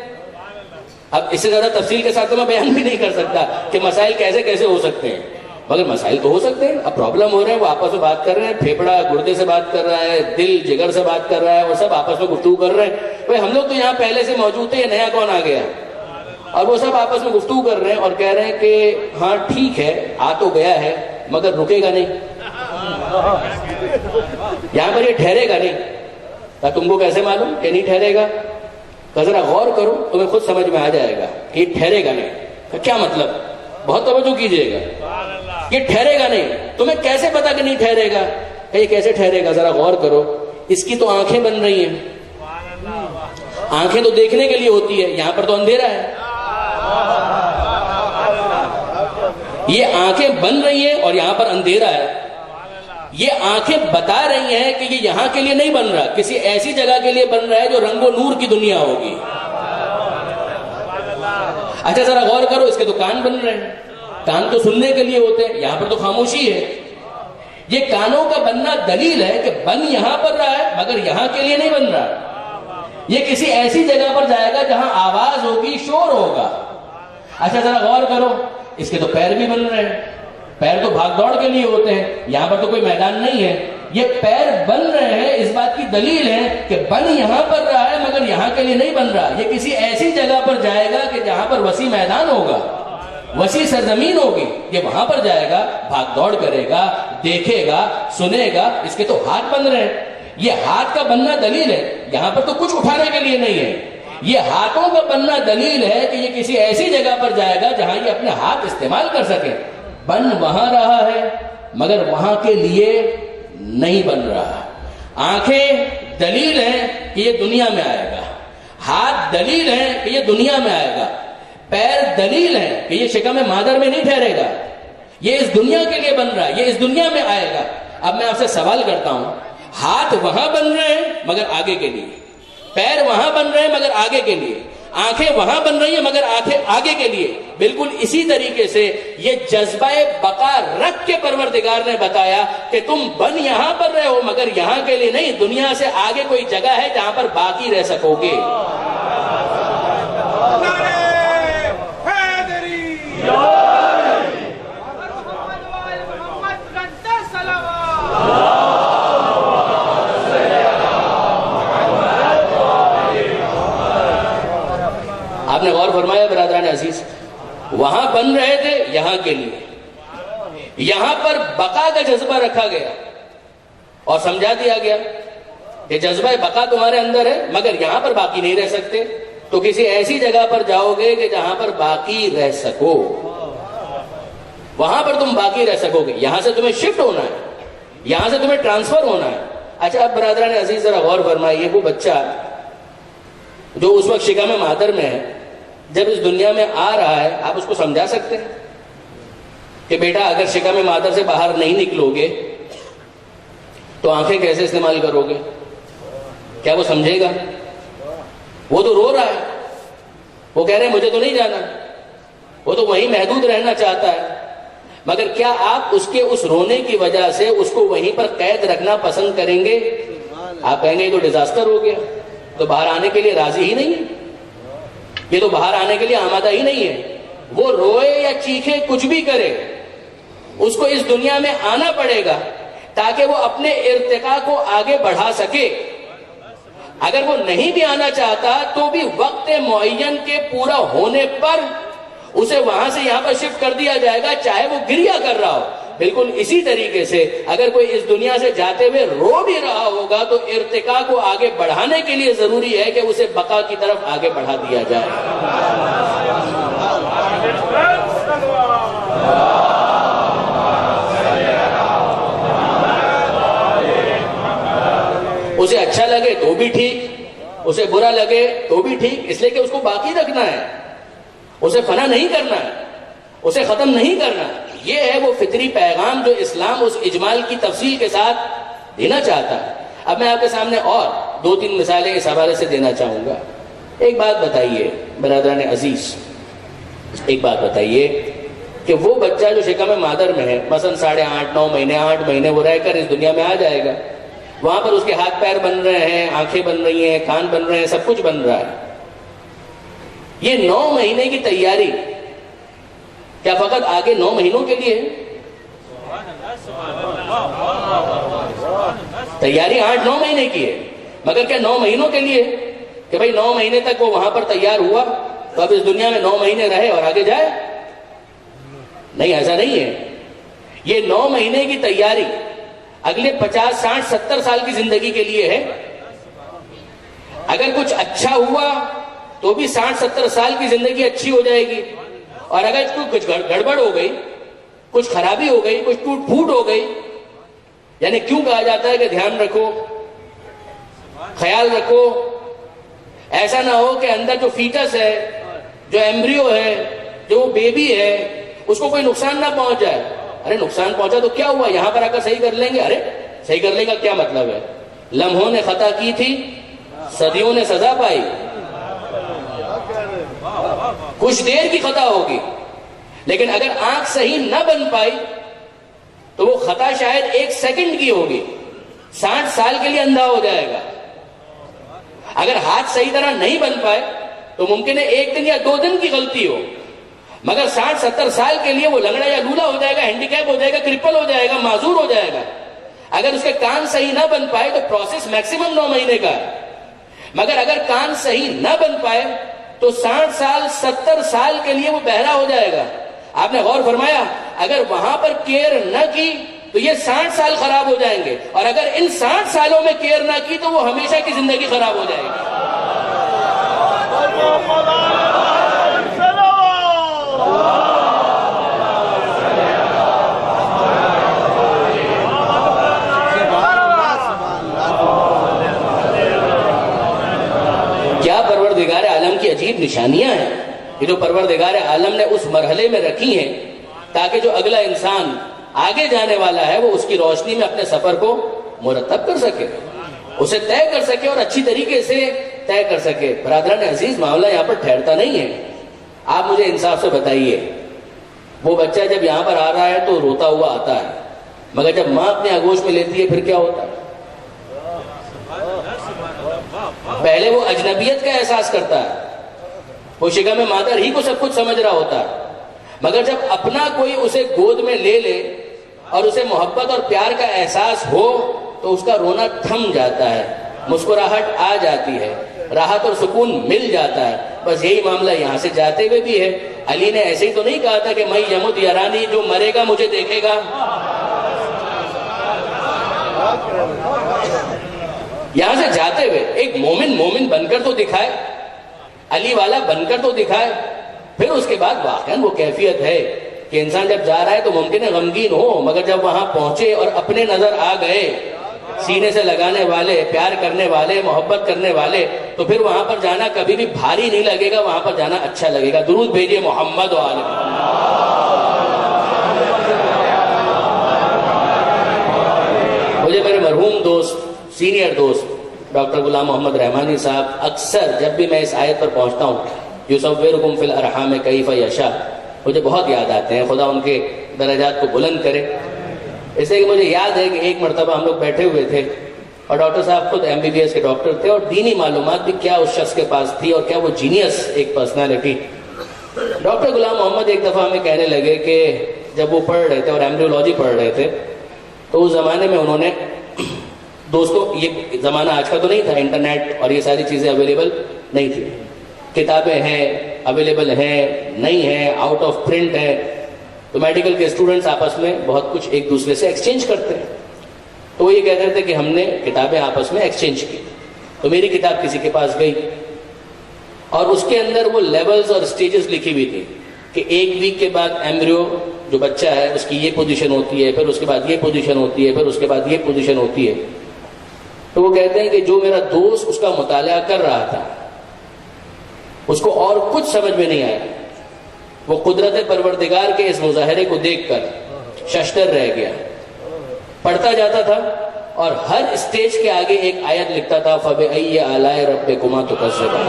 اب اس سے زیادہ تفصیل کے ساتھ تو میں بیان بھی نہیں کر سکتا کہ مسائل کیسے کیسے ہو سکتے ہیں، مگر مسائل تو ہو سکتے ہیں۔ اب پرابلم ہو رہے ہیں، وہ آپس میں بات کر رہے ہیں، پھیپڑا گردے سے بات کر رہا ہے، دل جگر سے بات کر رہا ہے، اور سب آپس میں گفتگو کر رہے ہیں۔ بھائی ہم لوگ تو یہاں پہلے سے موجود تھے، یہ نیا کون آ گیا، اور وہ سب آپس میں گفتگو کر رہے ہیں اور کہہ رہے ہیں کہ ہاں ٹھیک ہے، آ تو گیا ہے مگر رکے گا نہیں، یہاں پر یہ ٹھہرے گا نہیں۔ تم کو کیسے معلوم کہ نہیں ٹھہرے گا؟ ذرا غور کرو، تمہیں خود سمجھ میں آ جائے گا کہ یہ ٹھہرے گا نہیں۔ کیا مطلب؟ بہت توجہ کیجئے گا، یہ ٹھہرے گا نہیں، تمہیں کیسے پتا کہ نہیں ٹھہرے گا؟ یہ کیسے ٹھہرے گا؟ ذرا غور کرو، اس کی تو آنکھیں بن رہی ہیں، آنکھیں تو دیکھنے کے لیے ہوتی ہے، یہاں پر تو اندھیرا ہے، یہ آنکھیں بن رہی ہیں اور یہاں پر اندھیرا ہے۔ یہ آنکھیں بتا رہی ہیں کہ یہ یہاں کے لیے نہیں بن رہا، کسی ایسی جگہ کے لیے بن رہا ہے جو رنگ و نور کی دنیا ہوگی۔ اچھا ذرا غور کرو، اس کے تو کان بن رہے ہیں، کان تو سننے کے لیے ہوتے ہیں، یہاں پر تو خاموشی ہے۔ یہ کانوں کا بننا دلیل ہے کہ بن یہاں پر رہا ہے مگر یہاں کے لیے نہیں بن رہا، یہ کسی ایسی جگہ پر جائے گا جہاں آواز ہوگی، شور ہوگا۔ اچھا ذرا غور کرو، اس کے تو پیر بھی بن رہے ہیں، پیر تو بھاگ دوڑ کے لیے ہوتے ہیں، یہاں پر تو کوئی میدان نہیں ہے، یہ پیر بن رہے ہیں، اس بات کی دلیل ہے کہ بن یہاں پر رہا ہے مگر یہاں کے لیے نہیں بن رہا، یہ کسی ایسی جگہ پر جائے گا کہ جہاں پر وسیع میدان ہوگا، وسیع سرزمین ہوگی، یہ وہاں پر جائے گا، بھاگ دوڑ کرے گا، دیکھے گا، سنے گا۔ اس کے تو ہاتھ بن رہے ہیں، یہ ہاتھ کا بننا دلیل ہے، یہاں پر تو کچھ اٹھانے کے لیے نہیں ہے، یہ ہاتھوں کا بننا دلیل ہے کہ یہ کسی ایسی جگہ پر جائے گا جہاں یہ اپنے ہاتھ استعمال کر سکے۔ بن وہاں رہا ہے مگر وہاں کے لیے نہیں بن رہا۔ آنکھیں دلیل ہیں کہ یہ دنیا میں آئے گا، ہاتھ دلیل ہیں کہ یہ دنیا میں آئے گا، پیر دلیل ہیں کہ یہ شکم مادر میں نہیں ٹھہرے گا، یہ اس دنیا کے لیے بن رہا ہے، یہ اس دنیا میں آئے گا۔ اب میں آپ سے سوال کرتا ہوں، ہاتھ وہاں بن رہے ہیں مگر آگے کے لیے، پیر وہاں بن رہے ہیں مگر آگے کے لیے، آنکھیں وہاں بن رہی ہیں مگر آنکھیں آگے کے لیے۔ بالکل اسی طریقے سے یہ جذبہ بقا رکھ کے پروردگار نے بتایا کہ تم بن یہاں پر رہے ہو مگر یہاں کے لیے نہیں، دنیا سے آگے کوئی جگہ ہے جہاں پر باقی رہ سکو گے۔ آپ نے غور فرمایا برادران عزیز، وہاں بن رہے تھے یہاں کے لیے، یہاں پر بقا کا جذبہ رکھا گیا اور سمجھا دیا گیا کہ جذبہ بقا تمہارے اندر ہے مگر یہاں پر باقی نہیں رہ سکتے، تو کسی ایسی جگہ پر جاؤ گے کہ جہاں پر باقی رہ سکو، وہاں پر تم باقی رہ سکو گے، یہاں سے تمہیں شفٹ ہونا ہے، یہاں سے تمہیں ٹرانسفر ہونا ہے۔ اچھا اب برادران عزیز ذرا غور فرمائیے، وہ بچہ جو اس وقت شکم مادر میں ہے، جب اس دنیا میں آ رہا ہے، آپ اس کو سمجھا سکتے ہیں کہ بیٹا اگر شکم مادر سے باہر نہیں نکلو گے تو آنکھیں کیسے استعمال کرو گے؟ کیا وہ سمجھے گا؟ وہ تو رو رہا ہے، وہ کہہ رہے ہیں مجھے تو نہیں جانا، وہ تو وہیں محدود رہنا چاہتا ہے، مگر کیا آپ اس کے اس رونے کی وجہ سے اس کو وہیں پر قید رکھنا پسند کریں گے؟ آپ کہیں گے یہ تو ڈیزاسٹر ہو گیا، تو باہر آنے کے لیے راضی ہی نہیں ہے، یہ تو باہر آنے کے لیے آمادہ ہی نہیں ہے، وہ روئے یا چیخے کچھ بھی کرے، اس کو اس دنیا میں آنا پڑے گا تاکہ وہ اپنے ارتقاء کو آگے بڑھا سکے۔ اگر وہ نہیں بھی آنا چاہتا تو بھی وقت معین کے پورا ہونے پر اسے وہاں سے یہاں پر شفٹ کر دیا جائے گا، چاہے وہ گریا کر رہا ہو۔ بالکل اسی طریقے سے اگر کوئی اس دنیا سے جاتے ہوئے رو بھی رہا ہوگا تو ارتقاء کو آگے بڑھانے کے لیے ضروری ہے کہ اسے بقا کی طرف آگے بڑھا دیا جائے۔ اسے اچھا لگے تو بھی ٹھیک، اسے برا لگے تو بھی ٹھیک، اس لیے کہ اس کو باقی رکھنا ہے، اسے فنا نہیں کرنا ہے، اسے ختم نہیں کرنا ہے۔ یہ ہے وہ فطری پیغام جو اسلام اس اجمال کی تفصیل کے ساتھ دینا چاہتا ہے۔ اب میں آپ کے سامنے اور 2-3 مثالیں اس حوالے سے دینا چاہوں گا۔ ایک بات بتائیے برادران عزیز، ایک بات بتائیے کہ وہ بچہ جو شکم مادر میں ہے، مثلا 8.5 9 مہینے 8 مہینے وہ رہ کر اس دنیا میں آ جائے گا، وہاں پر اس کے ہاتھ پیر بن رہے ہیں، آنکھیں بن رہی ہیں، کان بن رہے ہیں، سب کچھ بن رہا ہے۔ یہ 9 مہینے کی تیاری کیا فقط آگے 9 مہینوں کے لیے ہے؟ تیاری 8-9 مہینے کی ہے، مگر کیا 9 مہینوں کے لیے کہ بھئی 9 مہینے تک وہ وہاں پر تیار ہوا تو اب اس دنیا میں 9 مہینے رہے اور آگے جائے؟ نہیں، ایسا نہیں ہے۔ یہ 9 مہینے کی تیاری اگلے 50 60 70 سال کی زندگی کے لیے ہے۔ اگر کچھ اچھا ہوا تو بھی 60 70 سال کی زندگی اچھی ہو جائے گی، اور اگر کچھ گڑبڑ ہو گئی، کچھ خرابی ہو گئی، کچھ ٹوٹ پھوٹ ہو گئی، یعنی کیوں کہا جاتا ہے کہ دھیان رکھو، خیال رکھو، ایسا نہ ہو کہ اندر جو فیٹس ہے، جو ایمبریو ہے، جو بیبی ہے، اس کو کوئی نقصان نہ پہنچ جائے۔ ارے نقصان پہنچا تو کیا ہوا، یہاں پر آ کر صحیح کر لیں گے۔ ارے صحیح کرنے کا کیا مطلب ہے؟ لمحوں نے خطا کی تھی، صدیوں نے سزا پائی۔ کچھ دیر کی خطا ہوگی، لیکن اگر آنکھ صحیح نہ بن پائی تو وہ خطا شاید 1 سیکنڈ کی ہوگی، 60 سال کے لیے اندھا ہو جائے گا۔ اگر ہاتھ صحیح طرح نہیں بن پائے تو ممکن ہے 1 دن یا 2 دن کی غلطی ہو، مگر 60 70 سال کے لیے وہ لنگڑا یا لولا ہو جائے گا، ہینڈی کیپ ہو جائے گا، کرپل ہو جائے گا، معذور ہو جائے گا۔ اگر اس کے کان صحیح نہ بن پائے تو پروسیس میکسیمم 9 مہینے کا ہے، مگر اگر کان صحیح نہ بن پائے تو 60 سال 70 سال کے لیے وہ بہرا ہو جائے گا۔ آپ نے غور فرمایا، اگر وہاں پر کیئر نہ کی تو یہ 60 سال خراب ہو جائیں گے، اور اگر ان 60 سالوں میں کیئر نہ کی تو وہ ہمیشہ کی زندگی خراب ہو جائے گی۔ کیا پروردگار عالم کی عجیب نشانیاں ہیں یہ جو پروردگار عالم نے اس مرحلے میں رکھی ہیں، تاکہ جو اگلا انسان آگے جانے والا ہے وہ اس کی روشنی میں اپنے سفر کو مرتب کر سکے، اسے طے کر سکے اور اچھی طریقے سے طے کر سکے۔ برادران عزیز، معاملہ یہاں پر ٹھہرتا نہیں ہے۔ آپ مجھے انصاف سے بتائیے، وہ بچہ جب یہاں پر آ رہا ہے تو روتا ہوا آتا ہے، مگر جب ماں اپنے آغوش میں لیتی ہے پھر کیا ہوتا ہے؟ پہلے وہ اجنبیت کا احساس کرتا ہے، وہ شکم مادر ہی کو سب کچھ سمجھ رہا ہوتا ہے، مگر جب اپنا کوئی اسے گود میں لے لے اور اسے محبت اور پیار کا احساس ہو تو اس کا رونا تھم جاتا ہے، مسکراہٹ آ جاتی ہے، راحت اور سکون مل جاتا ہے۔ بس یہی معاملہ یہاں سے جاتے ہوئے بھی ہے۔ علی نے ایسے ہی تو نہیں کہا تھا کہ میں یمت یرانی، جو مرے گا مجھے دیکھے گا۔ یہاں سے جاتے ہوئے ایک مومن بن کر تو دکھائے، علی والا بن کر تو دکھائے، پھر اس کے بعد واقعاً وہ کیفیت ہے کہ انسان جب جا رہا ہے تو ممکن ہے غمگین ہو، مگر جب وہاں پہنچے اور اپنے نظر آ گئے، سینے سے لگانے والے، پیار کرنے والے، محبت کرنے والے، تو پھر وہاں پر جانا کبھی بھی بھاری نہیں لگے گا، وہاں پر جانا اچھا لگے گا۔ درود بھیجیے محمد و آل محمد۔ مجھے میرے مرحوم دوست، سینئر دوست ڈاکٹر غلام محمد رحمانی صاحب اکثر جب بھی میں اس آیت پر پہنچتا ہوں، یصورکم فی الارحام کیف یشاء، مجھے بہت یاد آتے ہیں۔ خدا ان کے درجات کو بلند کرے۔ اس لیے کہ مجھے یاد ہے کہ ایک مرتبہ ہم لوگ بیٹھے ہوئے تھے اور ڈاکٹر صاحب خود MBBS کے ڈاکٹر تھے، اور دینی معلومات بھی کیا اس شخص کے پاس تھی، اور کیا وہ جینیس ایک پرسنالٹی۔ ڈاکٹر غلام محمد ایک دفعہ ہمیں کہنے لگے کہ جب وہ پڑھ رہے تھے اور ایمبریولوجی پڑھ رہے تھے تو اس زمانے میں انہوں نے دوستوں یہ زمانہ آج کا تو نہیں تھا، انٹرنیٹ اور یہ ساری چیزیں اویلیبل نہیں تھی. کتابیں ہیں اویلیبل ہیں نہیں ہیں، آؤٹ آف پرنٹ ہے، تو میڈیکل کے اسٹوڈنٹس آپس میں بہت کچھ ایک دوسرے سے ایکسچینج کرتے ہیں. تو وہ یہ کہتے تھے کہ ہم نے کتابیں آپس میں ایکسچینج کی. تو میری کتاب کسی کے پاس گئی اور اس کے اندر وہ لیولز اور سٹیجز لکھی ہوئی تھی کہ 1 ویک کے بعد ایمبریو جو بچہ ہے اس کی یہ پوزیشن ہوتی ہے، پھر اس کے بعد یہ پوزیشن ہوتی ہے، پھر اس کے بعد یہ پوزیشن ہوتی ہے. تو وہ کہتے ہیں کہ جو میرا دوست اس کا مطالعہ کر رہا تھا اس کو اور کچھ سمجھ میں نہیں آیا، وہ قدرت پروردگار کے اس مظاہرے کو دیکھ کر ششدر رہ گیا. پڑھتا جاتا تھا اور ہر اسٹیج کے آگے ایک آیت لکھتا تھا فَبِأَيِّ آلَاءِ رَبِّكُمَا تُكَذِّبَانِ.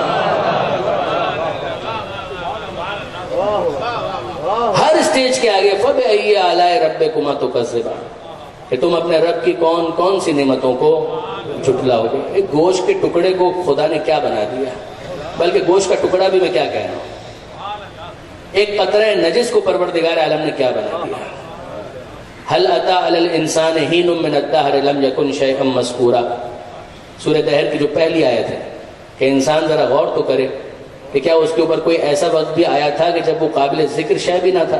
ہر اسٹیج کے آگے فَبِأَيِّ آلَاءِ رَبِّكُمَا تُكَذِّبَانِ، کہ تم اپنے رب کی کون کون سی نعمتوں کو جھٹلاؤ گے. ایک گوشت کے ٹکڑے کو خدا نے کیا بنا دیا، بلکہ گوشت کا ٹکڑا بھی میں کیا کہہ رہا ہوں، ایک قطرہ نجس کو پروردگار عالم نے کیا بنا دیا. هل اتى على الانسان حين من الدهر لم يكن شيئا مذكورا. سورہ دہر کی جو پہلی آیت ہے کہ انسان ذرا غور تو کرے کہ کیا اس کے اوپر کوئی ایسا وقت بھی آیا تھا کہ جب وہ قابل ذکر شے بھی نہ تھا،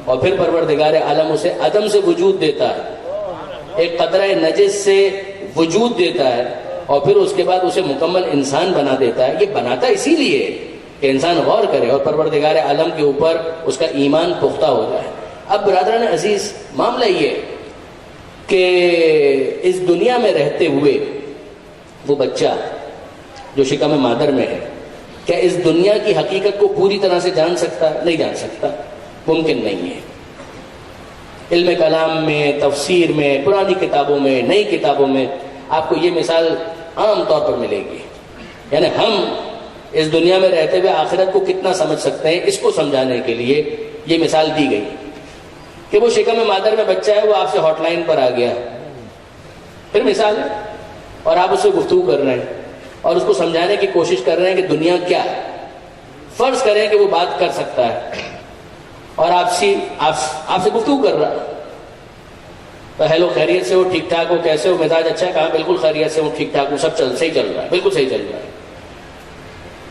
اور پھر پروردگار عالم اسے عدم سے وجود دیتا ہے، ایک قطرہ نجس سے وجود دیتا ہے، اور پھر اس کے بعد اسے مکمل انسان بنا دیتا ہے. یہ بناتا اسی لیے کہ انسان غور کرے اور پروردگار عالم کے اوپر اس کا ایمان پختہ ہو جائے. اب برادران عزیز، معاملہ یہ کہ اس دنیا میں رہتے ہوئے وہ بچہ جو شکم مادر میں ہے، کیا اس دنیا کی حقیقت کو پوری طرح سے جان سکتا ہے؟ نہیں جان سکتا، ممکن نہیں ہے. علم کلام میں، تفسیر میں، پرانی کتابوں میں، نئی کتابوں میں آپ کو یہ مثال عام طور پر ملے گی. یعنی ہم اس دنیا میں رہتے ہوئے آخرت کو کتنا سمجھ سکتے ہیں، اس کو سمجھانے کے لیے یہ مثال دی گئی کہ وہ شکم مادر میں بچہ ہے، وہ آپ سے ہاٹ لائن پر آ گیا، پھر مثال ہے، اور آپ اس سے گفتگو کر رہے ہیں اور اس کو سمجھانے کی کوشش کر رہے ہیں کہ دنیا کیا ہے. فرض کریں کہ وہ بات کر سکتا ہے اور آپ سے گفتگو کر رہا ہے، تو ہیلو خیریت سے ہو، ٹھیک ٹھاک ہو، کیسے ہو، مزاج اچھا ہے، کہاں بالکل خیریت سے ہوں، ٹھیک ٹھاک ہوں، سب صحیح چل رہا ہے، بالکل صحیح چل رہا ہے.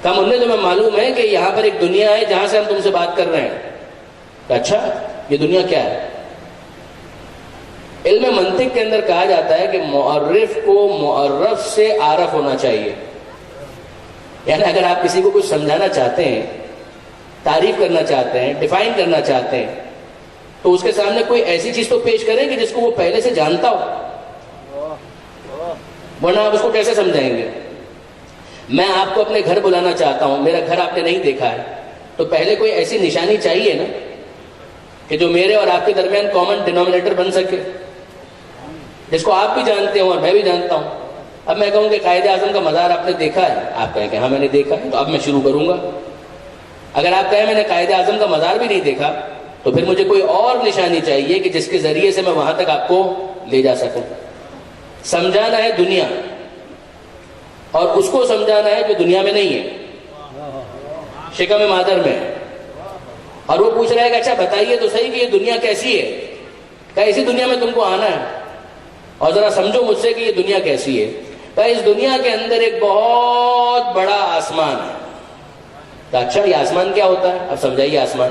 کہا مجھے تمہیں معلوم ہے کہ یہاں پر ایک دنیا ہے جہاں سے ہم تم سے بات کر رہے ہیں. کہ اچھا یہ دنیا کیا ہے؟ علم منطق کے اندر کہا جاتا ہے کہ معرف کو معرف سے عارف ہونا چاہیے. یعنی اگر آپ کسی کو کچھ سمجھانا چاہتے ہیں، تعریف کرنا چاہتے ہیں، ڈیفائن کرنا چاہتے ہیں، تو اس کے سامنے کوئی ایسی چیز تو پیش کریں کہ جس کو وہ پہلے سے جانتا ہو، ورنہ آپ اس کو کیسے سمجھائیں گے؟ میں آپ کو اپنے گھر بلانا چاہتا ہوں، میرا گھر آپ نے نہیں دیکھا ہے، تو پہلے کوئی ایسی نشانی چاہیے نا کہ جو میرے اور آپ کے درمیان کامن ڈینومینیٹر بن سکے، جس کو آپ بھی جانتے ہوں اور میں بھی جانتا ہوں. اب میں کہوں کہ قائد اعظم کا مزار آپ نے دیکھا ہے، آپ کہیں کہ ہاں میں نے دیکھا ہے، تو اب میں شروع کروں گا. اگر آپ کہیں میں نے قائد اعظم کا مزار بھی نہیں دیکھا، تو پھر مجھے کوئی اور نشانی چاہیے کہ جس کے ذریعے سے میں وہاں تک آپ کو لے جا سکوں. سمجھانا ہے دنیا، اور اس کو سمجھانا ہے جو دنیا میں نہیں ہے، شکم مادر میں. اور وہ پوچھ رہا ہے کہ اچھا بتائیے تو صحیح کہ یہ دنیا کیسی ہے. کہ اسی دنیا میں تم کو آنا ہے اور ذرا سمجھو مجھ سے کہ یہ دنیا کیسی ہے. کہ اس دنیا کے اندر ایک بہت بڑا آسمان ہے. کہ اچھا یہ آسمان کیا ہوتا ہے؟ اب سمجھائیے آسمان.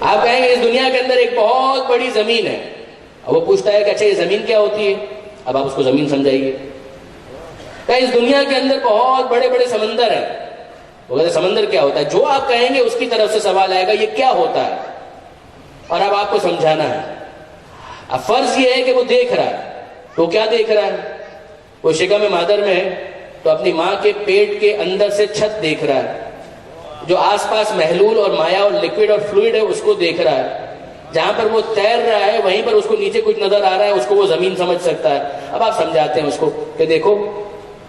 آپ کہیں گے اس دنیا کے اندر ایک بہت بڑی زمین ہے. اب وہ پوچھتا ہے کہ اچھا یہ زمین کیا ہوتی ہے؟ اب آپ اس کو زمین سمجھائیے. کہ اس دنیا کے اندر بہت بڑے بڑے سمندر ہیں. وہ کہتے سمندر کیا ہوتا ہے؟ جو آپ کہیں گے اس کی طرف سے سوال آئے گا یہ کیا ہوتا ہے، اور اب آپ کو سمجھانا ہے. اب فرض یہ ہے کہ وہ دیکھ رہا ہے، تو کیا دیکھ رہا ہے؟ وہ شکم مادر میں ہے تو اپنی ماں کے پیٹ کے اندر سے چھت دیکھ رہا ہے، جو آس پاس محلول اور مایا اور لکوڈ اور فلوئڈ ہے اس کو دیکھ رہا ہے. جہاں پر وہ تیر رہا ہے وہیں پر اس کو نیچے کچھ نظر آ رہا ہے، اس کو وہ زمین سمجھ سکتا ہے. اب آپ سمجھاتے ہیں اس کو کہ دیکھو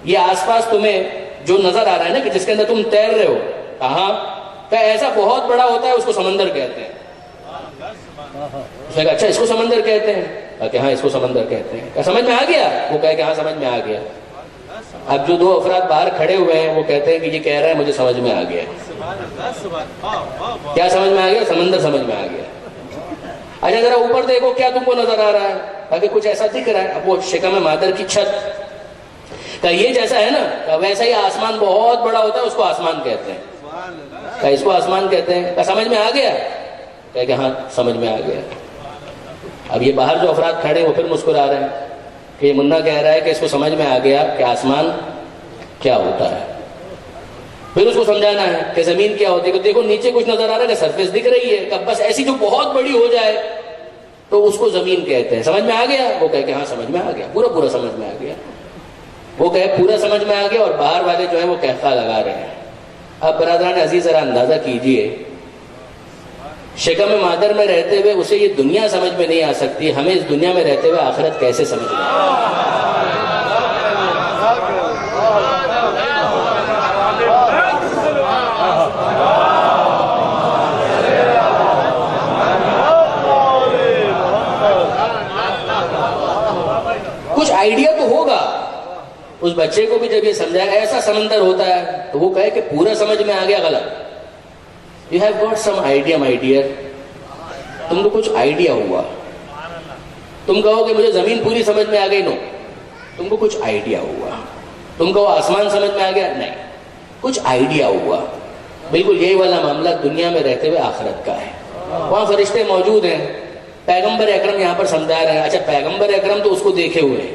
یہ آس پاس تمہیں جو نظر آ رہا ہے نا کہ جس کے اندر تم تیر رہے ہو، کہاں کہ ایسا بہت بڑا ہوتا ہے، اس کو سمندر کہتے ہیں. اس نے کہا اچھا اس کو سمندر کہتے ہیں؟ کہ ہاں اس کو سمندر کہتے ہیں. کیا سمجھ میں آ گیا؟ وہ کہے کہ ہاں سمجھ میں آ گیا. اب جو دو افراد باہر کھڑے ہوئے ہیں وہ کہتے ہیں کہ یہ کہہ رہا ہے مجھے سمجھ میں آ گیا. کیا سمجھ میں آ گیا؟ سمندر سمجھ میں آ گیا. اچھا ذرا اوپر دیکھو کیا تم کو نظر آ رہا ہے؟ تاکہ کچھ ایسا دکھ رہا ہے. اب وہ شکم مادر کی چھت کہ یہ جیسا ہے نا ویسا ہی آسمان بہت بڑا ہوتا ہے, اس کو آسمان کہتے ہیں. کہ اس کو آسمان کہتے ہیں. کہ سمجھ میں آ گیا؟ کہ ہاں سمجھ میں آ گیا. اب یہ باہر جو افراد کھڑے ہیں وہ پھر مسکرا رہے ہیں کہ یہ منا کہہ رہا ہے کہ اس کو سمجھ میں آ گیا کہ آسمان کیا ہوتا ہے. پھر اس کو سمجھانا ہے کہ زمین کیا ہوتی ہے. کہ دیکھو نیچے کچھ نظر آ رہا ہے کہ سرفیس دکھ رہی ہے, کہ بس ایسی جو بہت بڑی ہو جائے تو اس کو زمین کہتے ہیں. سمجھ میں آ گیا؟ وہ کہے کہ ہاں سمجھ میں آ گیا, پورا سمجھ میں آ گیا. وہ کہے پورا سمجھ میں آ گیا, اور باہر والے جو ہیں وہ کہقہ لگا رہے ہیں. اب برادران عزیز ذرا اندازہ کیجئے, شکم مادر میں رہتے ہوئے اسے یہ دنیا سمجھ میں نہیں آ سکتی, ہمیں اس دنیا میں رہتے ہوئے آخرت کیسے سمجھ میں آئے؟ کچھ آئیڈیا تو ہوگا اس بچے کو بھی جب یہ سمجھائے ایسا سمندر ہوتا ہے تو وہ کہے کہ پورا سمجھ میں آ گیا, غلط. You have got some idea my dear. تم کو کچھ آئیڈیا ہوا. تم کہو کہ مجھے زمین پوری سمجھ میں آ گئی, نو, تم کو کچھ آئیڈیا ہوا. تم کہو آسمان سمجھ میں آ گیا, نہیں, کچھ آئیڈیا ہوا. بالکل یہی والا معاملہ دنیا میں رہتے ہوئے آخرت کا ہے. وہاں فرشتے موجود ہیں, پیغمبر اکرم یہاں پر سمجھا رہے ہیں. اچھا پیغمبر اکرم تو اس کو دیکھے ہوئے ہیں,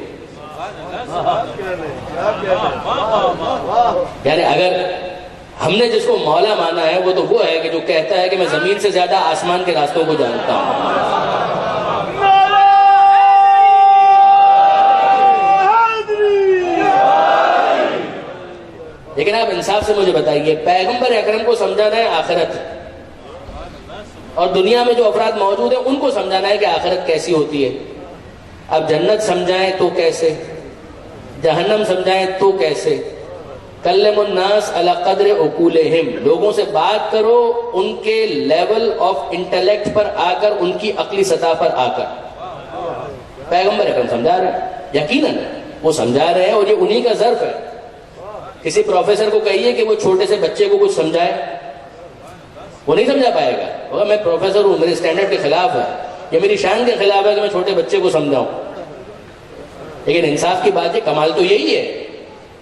یعنی اگر ہم نے جس کو مولا مانا ہے وہ تو وہ ہے کہ جو کہتا ہے کہ میں زمین سے زیادہ آسمان کے راستوں کو جانتا ہوں. لیکن آپ انصاف سے مجھے بتائیے, پیغمبر اکرم کو سمجھانا ہے آخرت, اور دنیا میں جو افراد موجود ہیں ان کو سمجھانا ہے کہ آخرت کیسی ہوتی ہے. اب جنت سمجھائیں تو کیسے, جہنم سمجھائیں تو کیسے. کلم الناس علی قدر عقولہم, لوگوں سے بات کرو ان کے لیول آف انٹلیکٹ پر آ کر, ان کی عقلی سطح پر آ کر. پیغمبر اکرم سمجھا رہے ہیں, یقیناً وہ سمجھا رہے ہیں, اور یہ انہی کا ظرف ہے. کسی پروفیسر کو کہیے کہ وہ چھوٹے سے بچے کو کچھ سمجھائے, وہ نہیں سمجھا پائے گا. میں پروفیسر ہوں, میرے اسٹینڈرڈ کے خلاف ہے, یہ میری شان کے خلاف ہے کہ میں چھوٹے بچے کو سمجھاؤں. لیکن انصاف کی بات ہے, کمال تو یہی ہے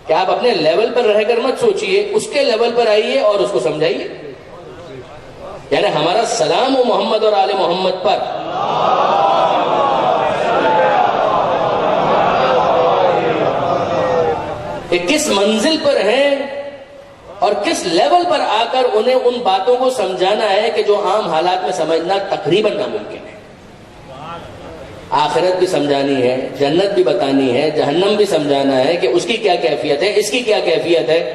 کہ آپ اپنے لیول پر رہ کر مت سوچئے, اس کے لیول پر آئیے اور اس کو سمجھائیے. یعنی ہمارا سلام و محمد اور آل محمد پر. کہ کس منزل پر ہیں اور کس لیول پر آ کر انہیں ان باتوں کو سمجھانا ہے کہ جو عام حالات میں سمجھنا تقریباً ناممکن ہے. آخرت بھی سمجھانی ہے, جنت بھی بتانی ہے, جہنم بھی سمجھانا ہے کہ اس کی کیا کیفیت ہے, اس کی کیا کیفیت ہے.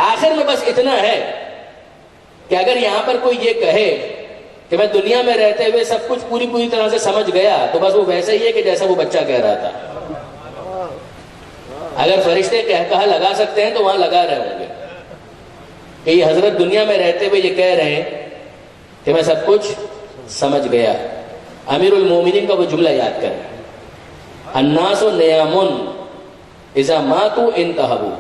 آخر میں بس اتنا ہے کہ اگر یہاں پر کوئی یہ کہے کہ میں دنیا میں رہتے ہوئے سب کچھ پوری طرح سے سمجھ گیا, تو بس وہ ویسا ہی ہے کہ جیسا وہ بچہ کہہ رہا تھا. اگر فرشتے کہا لگا سکتے ہیں تو وہاں لگا رہے ہوں گے کہ یہ حضرت دنیا میں رہتے ہوئے یہ کہہ رہے ہیں کہ میں سب کچھ سمجھ گیا. امیر المومنین کا وہ جملہ یاد کریں, الناس نیام اذا ماتوا انتہبوا.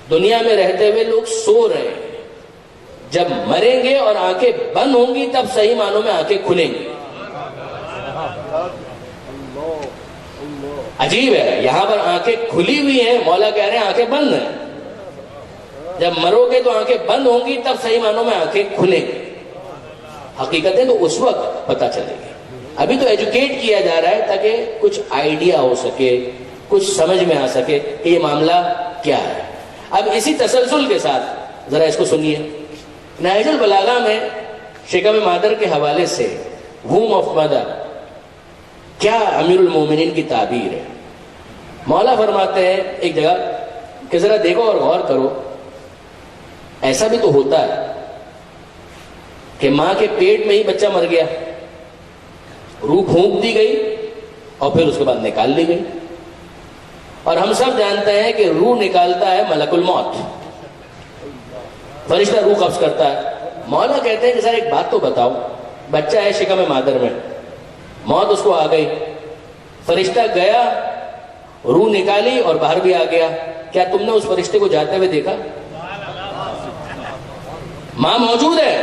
دنیا میں رہتے ہوئے لوگ سو رہے ہیں, جب مریں گے اور آنکھیں بند ہوں گی تب صحیح معنوں میں آنکھیں کھلیں گی. عجیب ہے, یہاں پر آنکھیں کھلی ہوئی ہیں, مولا کہہ رہے ہیں آنکھیں بند ہیں. جب مرو گے تو آنکھیں بند ہوں گی تب صحیح معنوں میں آنکھیں کھلیں گی. حقیقتیں تو اس وقت پتہ چلے گی. ابھی تو ایجوکیٹ کیا جا رہا ہے تاکہ کچھ آئیڈیا ہو سکے, کچھ سمجھ میں آ سکے کہ یہ معاملہ کیا ہے. اب اسی تسلسل کے ساتھ ذرا اس کو سنیے. نہج البلاغہ میں شکم مادر کے حوالے سے ووم آف مدر کیا امیر المومنین کی تعبیر ہے. مولا فرماتے ہیں ایک جگہ کہ ذرا دیکھو اور غور کرو, ایسا بھی تو ہوتا ہے کہ ماں کے پیٹ میں ہی بچہ مر گیا, روح پھونک دی گئی اور پھر اس کے بعد نکال لی گئی. اور ہم سب جانتے ہیں کہ روح نکالتا ہے ملک الموت, فرشتہ روح قبض کرتا ہے. مولا کہتے ہیں کہ سر ایک بات تو بتاؤ, بچہ ہے شکم مادر میں, موت اس کو آ گئی, فرشتہ گیا, روح نکالی اور باہر بھی آ گیا, کیا تم نے اس فرشتے کو جاتے ہوئے دیکھا؟ ماں موجود ہے,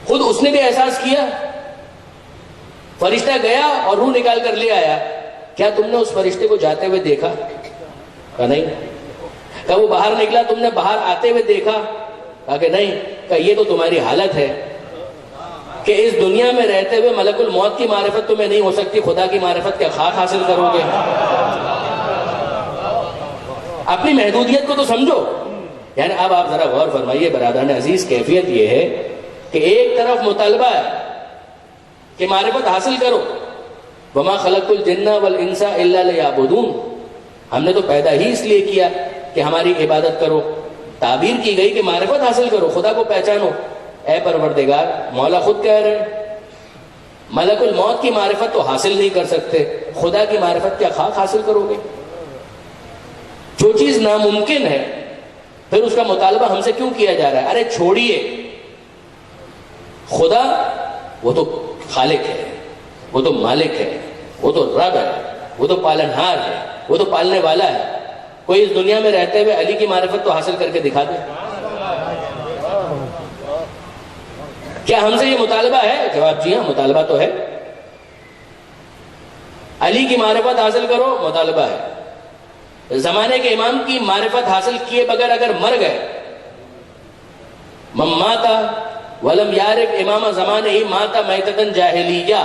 خود اس نے بھی احساس کیا فرشتہ گیا اور روح نکال کر لے آیا. کیا تم نے اس فرشتے کو جاتے ہوئے دیکھا؟ کہا نہیں. کہا وہ باہر نکلا تم نے باہر آتے ہوئے دیکھا؟ کہا کہ نہیں. کہا یہ تو تمہاری حالت ہے کہ اس دنیا میں رہتے ہوئے ملک الموت کی معرفت تمہیں نہیں ہو سکتی, خدا کی معرفت کیا خاک حاصل کرو گے؟ اپنی محدودیت کو تو سمجھو. یعنی اب آپ ذرا غور فرمائیے برادران عزیز, کیفیت یہ ہے کہ ایک طرف مطالبہ ہے کہ معرفت حاصل کرو, وما خلقت الجن والانس الا لیعبدون, ہم نے تو پیدا ہی اس لیے کیا کہ ہماری عبادت کرو. تعبیر کی گئی کہ معرفت حاصل کرو, خدا کو پہچانو. اے پروردگار, مولا خود کہہ رہے ہیں ملک الموت کی معرفت تو حاصل نہیں کر سکتے, خدا کی معرفت کیا خاک حاصل کرو گے؟ جو چیز ناممکن ہے پھر اس کا مطالبہ ہم سے کیوں کیا جا رہا ہے؟ ارے چھوڑیے, خدا وہ تو خالق ہے, وہ تو مالک ہے, وہ تو رب ہے, وہ تو پالنہار ہے, وہ تو پالنے والا ہے. کوئی اس دنیا میں رہتے ہوئے علی کی معرفت تو حاصل کر کے دکھا دے. کیا ہم سے یہ مطالبہ ہے؟ جواب جی ہاں, مطالبہ تو ہے. علی کی معرفت حاصل کرو, مطالبہ ہے. زمانے کے امام کی معرفت حاصل کیے بغیر اگر مر گئے, من ماتا ولم یعرف امام زمانے ہی ماتا میتتن جاہلیہ,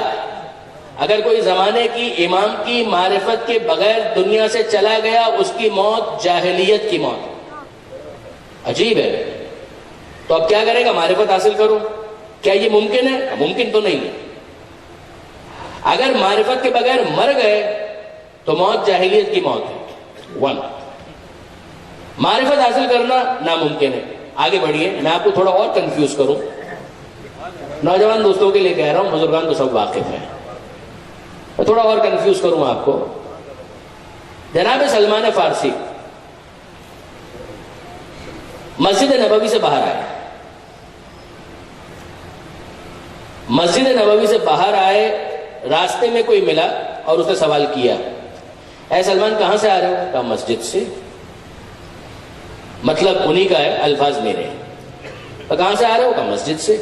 اگر کوئی زمانے کی امام کی معرفت کے بغیر دنیا سے چلا گیا, اس کی موت جاہلیت کی موت. عجیب ہے. تو اب کیا کرے گا؟ معرفت حاصل کرو. کیا یہ ممکن ہے؟ ممکن تو نہیں ہے. اگر معرفت کے بغیر مر گئے تو موت جاہلیت کی موت ہے. ون, معرفت حاصل کرنا ناممکن ہے. آگے بڑھیے, میں آپ کو تھوڑا اور کنفیوز کروں. نوجوان دوستوں کے لیے کہہ رہا ہوں, بزرگان تو سب واقف ہیں. میں تھوڑا اور کنفیوز کروں آپ کو. جناب سلمان فارسی مسجد نبوی سے باہر آئے. مسجد نبوی سے باہر آئے, راستے میں کوئی ملا اور اس نے سوال کیا, اے سلمان کہاں سے آ رہے ہو؟ کہا مسجد سے. مطلب انہی کا ہے, الفاظ میرے. کہاں سے آ رہے ہو؟ کہا مسجد سے.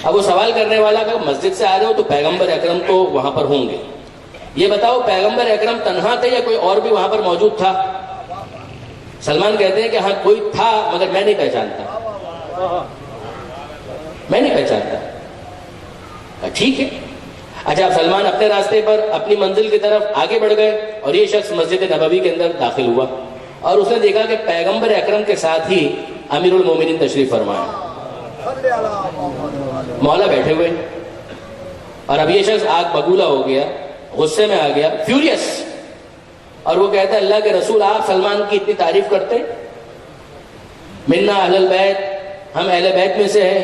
اب وہ سوال کرنے والا کہ مسجد سے آ رہے ہو تو پیغمبر اکرم تو وہاں پر ہوں گے, یہ بتاؤ پیغمبر اکرم تنہا تھے یا کوئی اور بھی وہاں پر موجود تھا؟ سلمان کہتے ہیں کہ ہاں کوئی تھا مگر میں نہیں پہچانتا, میں نہیں پہچانتا. ٹھیک ہے. اچھا, اب سلمان اپنے راستے پر اپنی منزل کی طرف آگے بڑھ گئے اور یہ شخص مسجد نبوی کے اندر داخل ہوا اور اس نے دیکھا کہ پیغمبر اکرم کے ساتھ ہی امیر المومنین تشریف فرمائے, مولا بیٹھے ہوئے. اور اب یہ شخص آگ بگولا ہو گیا, غصے میں آ گیا, فیوریس. اور وہ کہتا ہے اللہ کے رسول آپ سلمان کی اتنی تعریف کرتے ہیں, منا اہل البیت, ہم اہل بیت میں سے ہیں,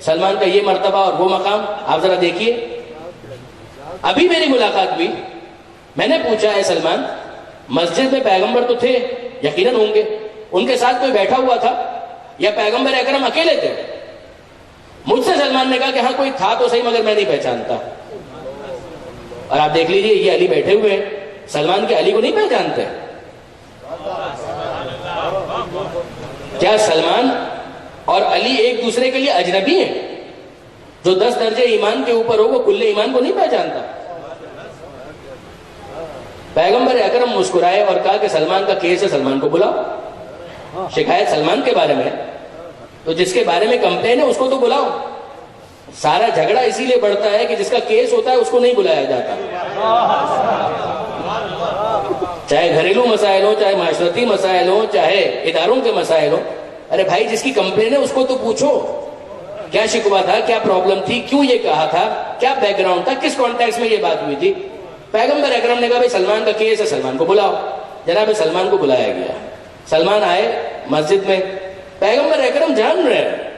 سلمان کا یہ مرتبہ اور وہ مقام, آپ ذرا دیکھیے. ابھی میری ملاقات ہوئی, میں نے پوچھا اے سلمان مسجد میں پیغمبر تو تھے, یقیناً ہوں گے, ان کے ساتھ کوئی بیٹھا ہوا تھا یا پیغمبر اکرم اکیلے تھے؟ مجھ سے سلمان نے کہا کہ ہاں کوئی تھا تو صحیح مگر میں نہیں پہچانتا. اور آپ دیکھ لیجئے یہ علی بیٹھے ہوئے ہیں, سلمان کے علی کو نہیں پہچانتے. کیا سلمان اور علی ایک دوسرے کے لیے اجنبی ہیں؟ جو 10 درجے ایمان کے اوپر ہو وہ کل ایمان کو نہیں پہچانتا. پیغمبر اکرم مسکرائے اور کہا کہ سلمان کا کیس ہے, سلمان کو بلاؤ. شکایت سلمان کے بارے میں, تو جس کے بارے میں کمپلین ہے اس کو تو بلاؤ. سارا جھگڑا اسی لیے بڑھتا ہے کہ جس کا کیس ہوتا ہے اس کو نہیں بلایا جاتا. چاہے گھریلو مسائل ہو, چاہے معاشرتی مسائل ہو, چاہے اداروں کے مسائل ہو. ارے بھائی جس کی کمپلین ہے اس کو تو پوچھو, کیا شکوہ تھا, کیا پرابلم تھی, کیوں یہ کہا تھا, کیا بیک گراؤنڈ تھا, کس کانٹیکس میں یہ بات ہوئی تھی. پیغمبر اکرم نے کہا بھائی سلمان کا کیس ہے, سلمان کو بلاؤ. جناب سلمان کو بلایا گیا. سلمان آئے مسجد میں. پیغمبر اکرم جان رہے ہیں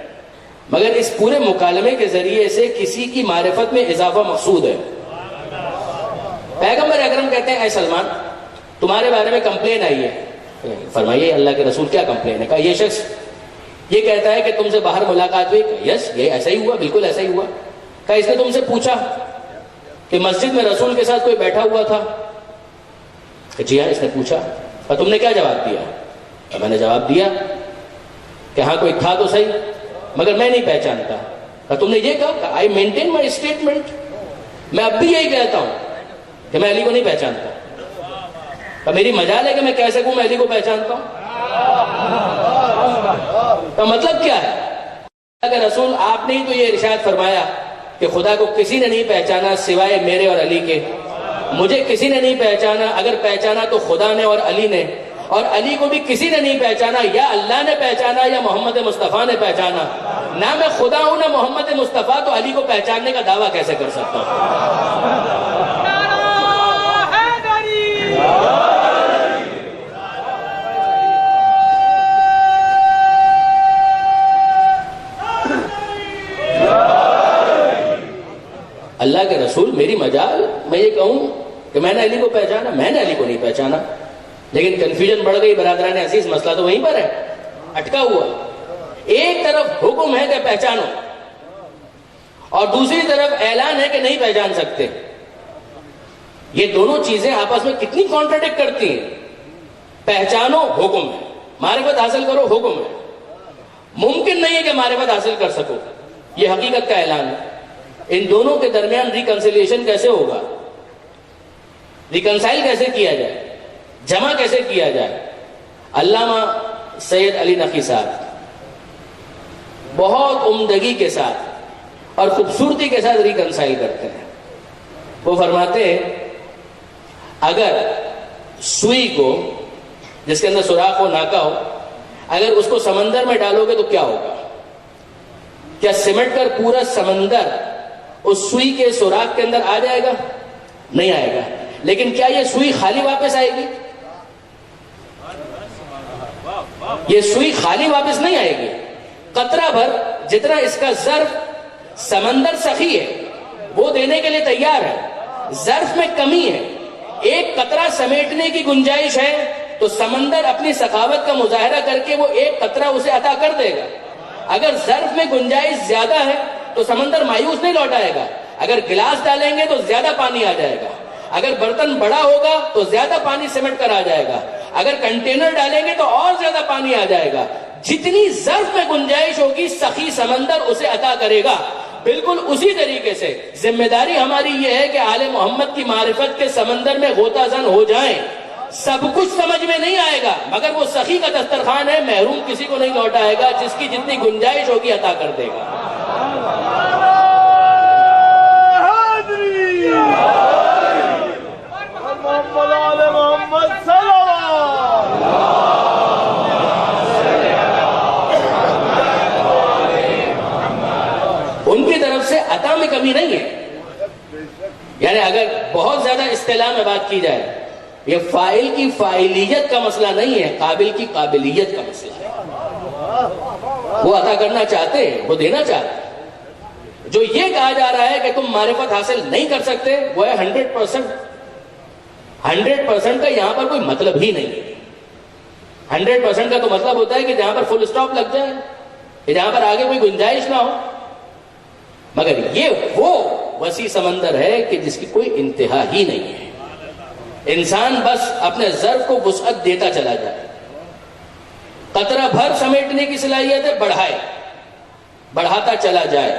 مگر اس پورے مکالمے کے ذریعے سے کسی کی معرفت میں اضافہ مقصود ہے. پیغمبر اکرم کہتے ہیں اے سلمان تمہارے بارے میں کمپلین آئی ہے. فرمائیے اللہ کے رسول کیا کمپلین ہے؟ کہا یہ شخص یہ کہتا ہے کہ تم سے باہر ملاقات ہوئی. یس یہ ایسا ہی ہوا, بالکل ایسا ہی ہوا. کہا اس نے تم سے پوچھا کہ مسجد میں رسول کے ساتھ کوئی بیٹھا ہوا تھا؟ کہ جی ہاں اس نے پوچھا. اور تم نے کیا جواب دیا؟ تو میں نے جواب دیا کہ ہاں کوئی تھا تو صحیح مگر میں نہیں پہچانتا. اور تم نے یہ کہا کہ آئی مینٹین مائی اسٹیٹمنٹ, میں اب بھی یہی کہتا ہوں کہ میں علی کو نہیں پہچانتا. تو میری مجال ہے کہ میں کہہ سکوں میں علی کو پہچانتا ہوں. تو مطلب کیا ہے؟ اگر رسول آپ نے ہی تو یہ ارشاد فرمایا کہ خدا کو کسی نے نہیں پہچانا سوائے میرے اور علی کے. مجھے کسی نے نہیں پہچانا، اگر پہچانا تو خدا نے اور علی نے، اور علی کو بھی کسی نے نہیں پہچانا، یا اللہ نے پہچانا یا محمد مصطفیٰ نے پہچانا. نہ میں خدا ہوں نہ محمد مصطفیٰ، تو علی کو پہچاننے کا دعویٰ کیسے کر سکتا ہوں؟ اللہ کے رسول میری مجال، میں یہ کہوں کہ میں نے علی کو پہچانا، میں نے علی کو نہیں پہچانا. لیکن کنفیوژن بڑھ گئی برادران عزیز، مسئلہ تو وہیں پر ہے، اٹکا ہوا. ایک طرف حکم ہے کہ پہچانو، اور دوسری طرف اعلان ہے کہ نہیں پہچان سکتے. یہ دونوں چیزیں آپس میں کتنی کانٹراڈکٹ کرتی ہیں. پہچانو حکم ہے، معرفت حاصل کرو حکم ہے. ممکن نہیں ہے کہ معرفت حاصل کر سکو، یہ حقیقت کا اعلان ہے. ان دونوں کے درمیان ریکنسیلیشن کیسے ہوگا؟ ریکنسائل کیسے کیا جائے؟ جمع کیسے کیا جائے؟ علامہ سید علی نقی صاحب بہت عمدگی کے ساتھ اور خوبصورتی کے ساتھ ریکنسائل کرتے ہیں. وہ فرماتے ہیں اگر سوئی کو جس کے اندر سوراخ ہو، ناکا ہو، اگر اس کو سمندر میں ڈالو گے تو کیا ہوگا؟ کیا سمٹ کر پورا سمندر اس سوئی کے سوراخ کے اندر آ جائے گا؟ نہیں آئے گا. لیکن کیا یہ سوئی خالی واپس آئے گی؟ یہ سوئی خالی واپس نہیں آئے گی. قطرہ بھر جتنا اس کا ظرف سمندر سخی ہے وہ دینے کے لیے تیار ہے، ظرف میں کمی ہے، ایک قطرہ سمیٹنے کی گنجائش ہے، تو سمندر اپنی سخاوت کا مظاہرہ کر کے وہ ایک قطرہ اسے عطا کر دے گا. اگر ظرف میں گنجائش زیادہ ہے تو سمندر مایوس نہیں لوٹائے گا. اگر گلاس ڈالیں گے تو زیادہ پانی آ جائے گا، اگر برتن بڑا ہوگا تو زیادہ پانی سمٹ کر آ جائے گا، اگر کنٹینر ڈالیں گے تو اور زیادہ پانی آ جائے گا. جتنی ظرف میں گنجائش ہوگی سخی سمندر اسے عطا کرے گا. بالکل اسی طریقے سے ذمہ داری ہماری یہ ہے کہ آل محمد کی معرفت کے سمندر میں غوطہ زن ہو جائیں. سب کچھ سمجھ میں نہیں آئے گا مگر وہ سخی کا دسترخوان ہے، محروم کسی کو نہیں لوٹائے گا، جس کی جتنی گنجائش ہوگی عطا کر دے گا. ان کی طرف سے عطا میں کمی نہیں ہے. یعنی اگر بہت زیادہ اصطلاح میں بات کی جائے، یہ فاعل کی فاعلیت کا مسئلہ نہیں ہے، قابل کی قابلیت کا مسئلہ ہے. وہ عطا کرنا چاہتے ہیں، وہ دینا چاہتے ہیں. جو یہ کہا جا رہا ہے کہ تم معرفت حاصل نہیں کر سکتے، وہ ہے 100%. 100% کا یہاں پر کوئی مطلب ہی نہیں ہے. 100% کا تو مطلب ہوتا ہے کہ جہاں پر فل اسٹاپ لگ جائے، کہ جہاں پر آگے کوئی گنجائش نہ ہو. مگر یہ وہ وسیع سمندر ہے کہ جس کی کوئی انتہا ہی نہیں ہے. انسان بس اپنے ظرف کو وسعت دیتا چلا جائے، قطرہ بھر سمیٹنے کی صلاحیت ہے، بڑھائے، بڑھاتا چلا جائے.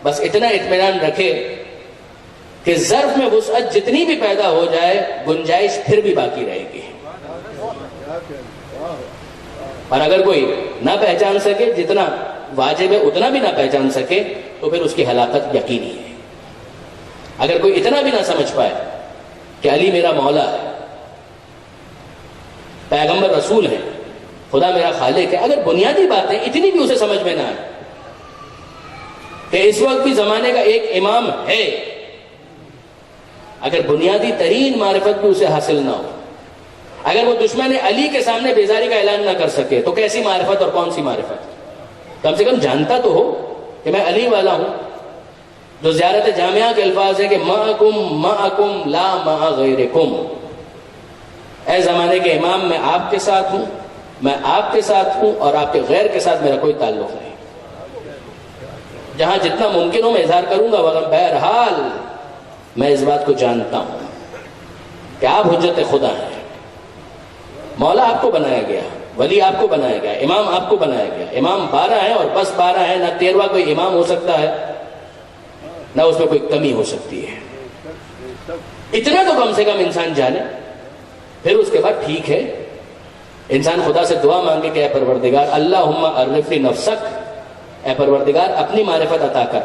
بس اتنا اطمینان رکھے کہ ظرف میں وسعت جتنی بھی پیدا ہو جائے گنجائش پھر بھی باقی رہے گی. اور اگر کوئی نہ پہچان سکے جتنا واجب ہے اتنا بھی نہ پہچان سکے تو پھر اس کی ہلاکت یقینی ہے. اگر کوئی اتنا بھی نہ سمجھ پائے کہ علی میرا مولا ہے، پیغمبر رسول ہے، خدا میرا خالق ہے، اگر بنیادی باتیں اتنی بھی اسے سمجھ میں نہ آئے کہ اس وقت بھی زمانے کا ایک امام ہے، اگر بنیادی ترین معرفت بھی اسے حاصل نہ ہو، اگر وہ دشمن علی کے سامنے بیزاری کا اعلان نہ کر سکے تو کیسی معرفت اور کون سی معرفت؟ کم سے کم جانتا تو ہو کہ میں علی والا ہوں. جو زیارت جامعہ کے الفاظ ہے کہ معکم لا مع غیرکم. اے زمانے کے امام، میں آپ کے ساتھ ہوں، میں آپ کے ساتھ ہوں، اور آپ کے غیر کے ساتھ میرا کوئی تعلق نہیں. جہاں جتنا ممکن ہو میں اظہار کروں گا، مگر بہرحال میں اس بات کو جانتا ہوں کہ آپ حجت خدا ہیں. مولا آپ کو بنایا گیا، ولی آپ کو بنایا گیا، امام آپ کو بنایا گیا. امام 12 ہیں اور بس 12 ہیں، نہ 13واں کوئی امام ہو سکتا ہے، نہ اس میں کوئی کمی ہو سکتی ہے. اتنا تو کم سے کم انسان جانے. پھر اس کے بعد ٹھیک ہے انسان خدا سے دعا مانگے کہ اے پروردگار اللہم عرفنی نفسک، اے پروردگار اپنی معرفت عطا کر.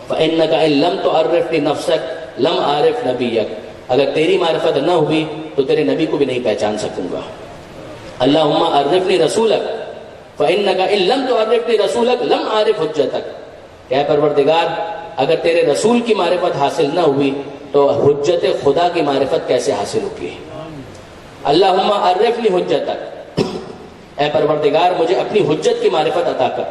فإنک ان لم تعرفنی نفسک لم عارف نبیک، اگر تیری معرفت نہ ہوئی تو تیرے نبی کو بھی نہیں پہچان سکوں گا. اللہم عرفنی رسولک فإنک ان لم تعرفنی رسولک لم عارف حجتک، کہ اے پروردگار اگر تیرے رسول کی معرفت حاصل نہ ہوئی تو حجت خدا کی معرفت کیسے حاصل ہوگی. اللہم عرفنی حجتک، اے پروردگار مجھے اپنی حجت کی معرفت عطا کر.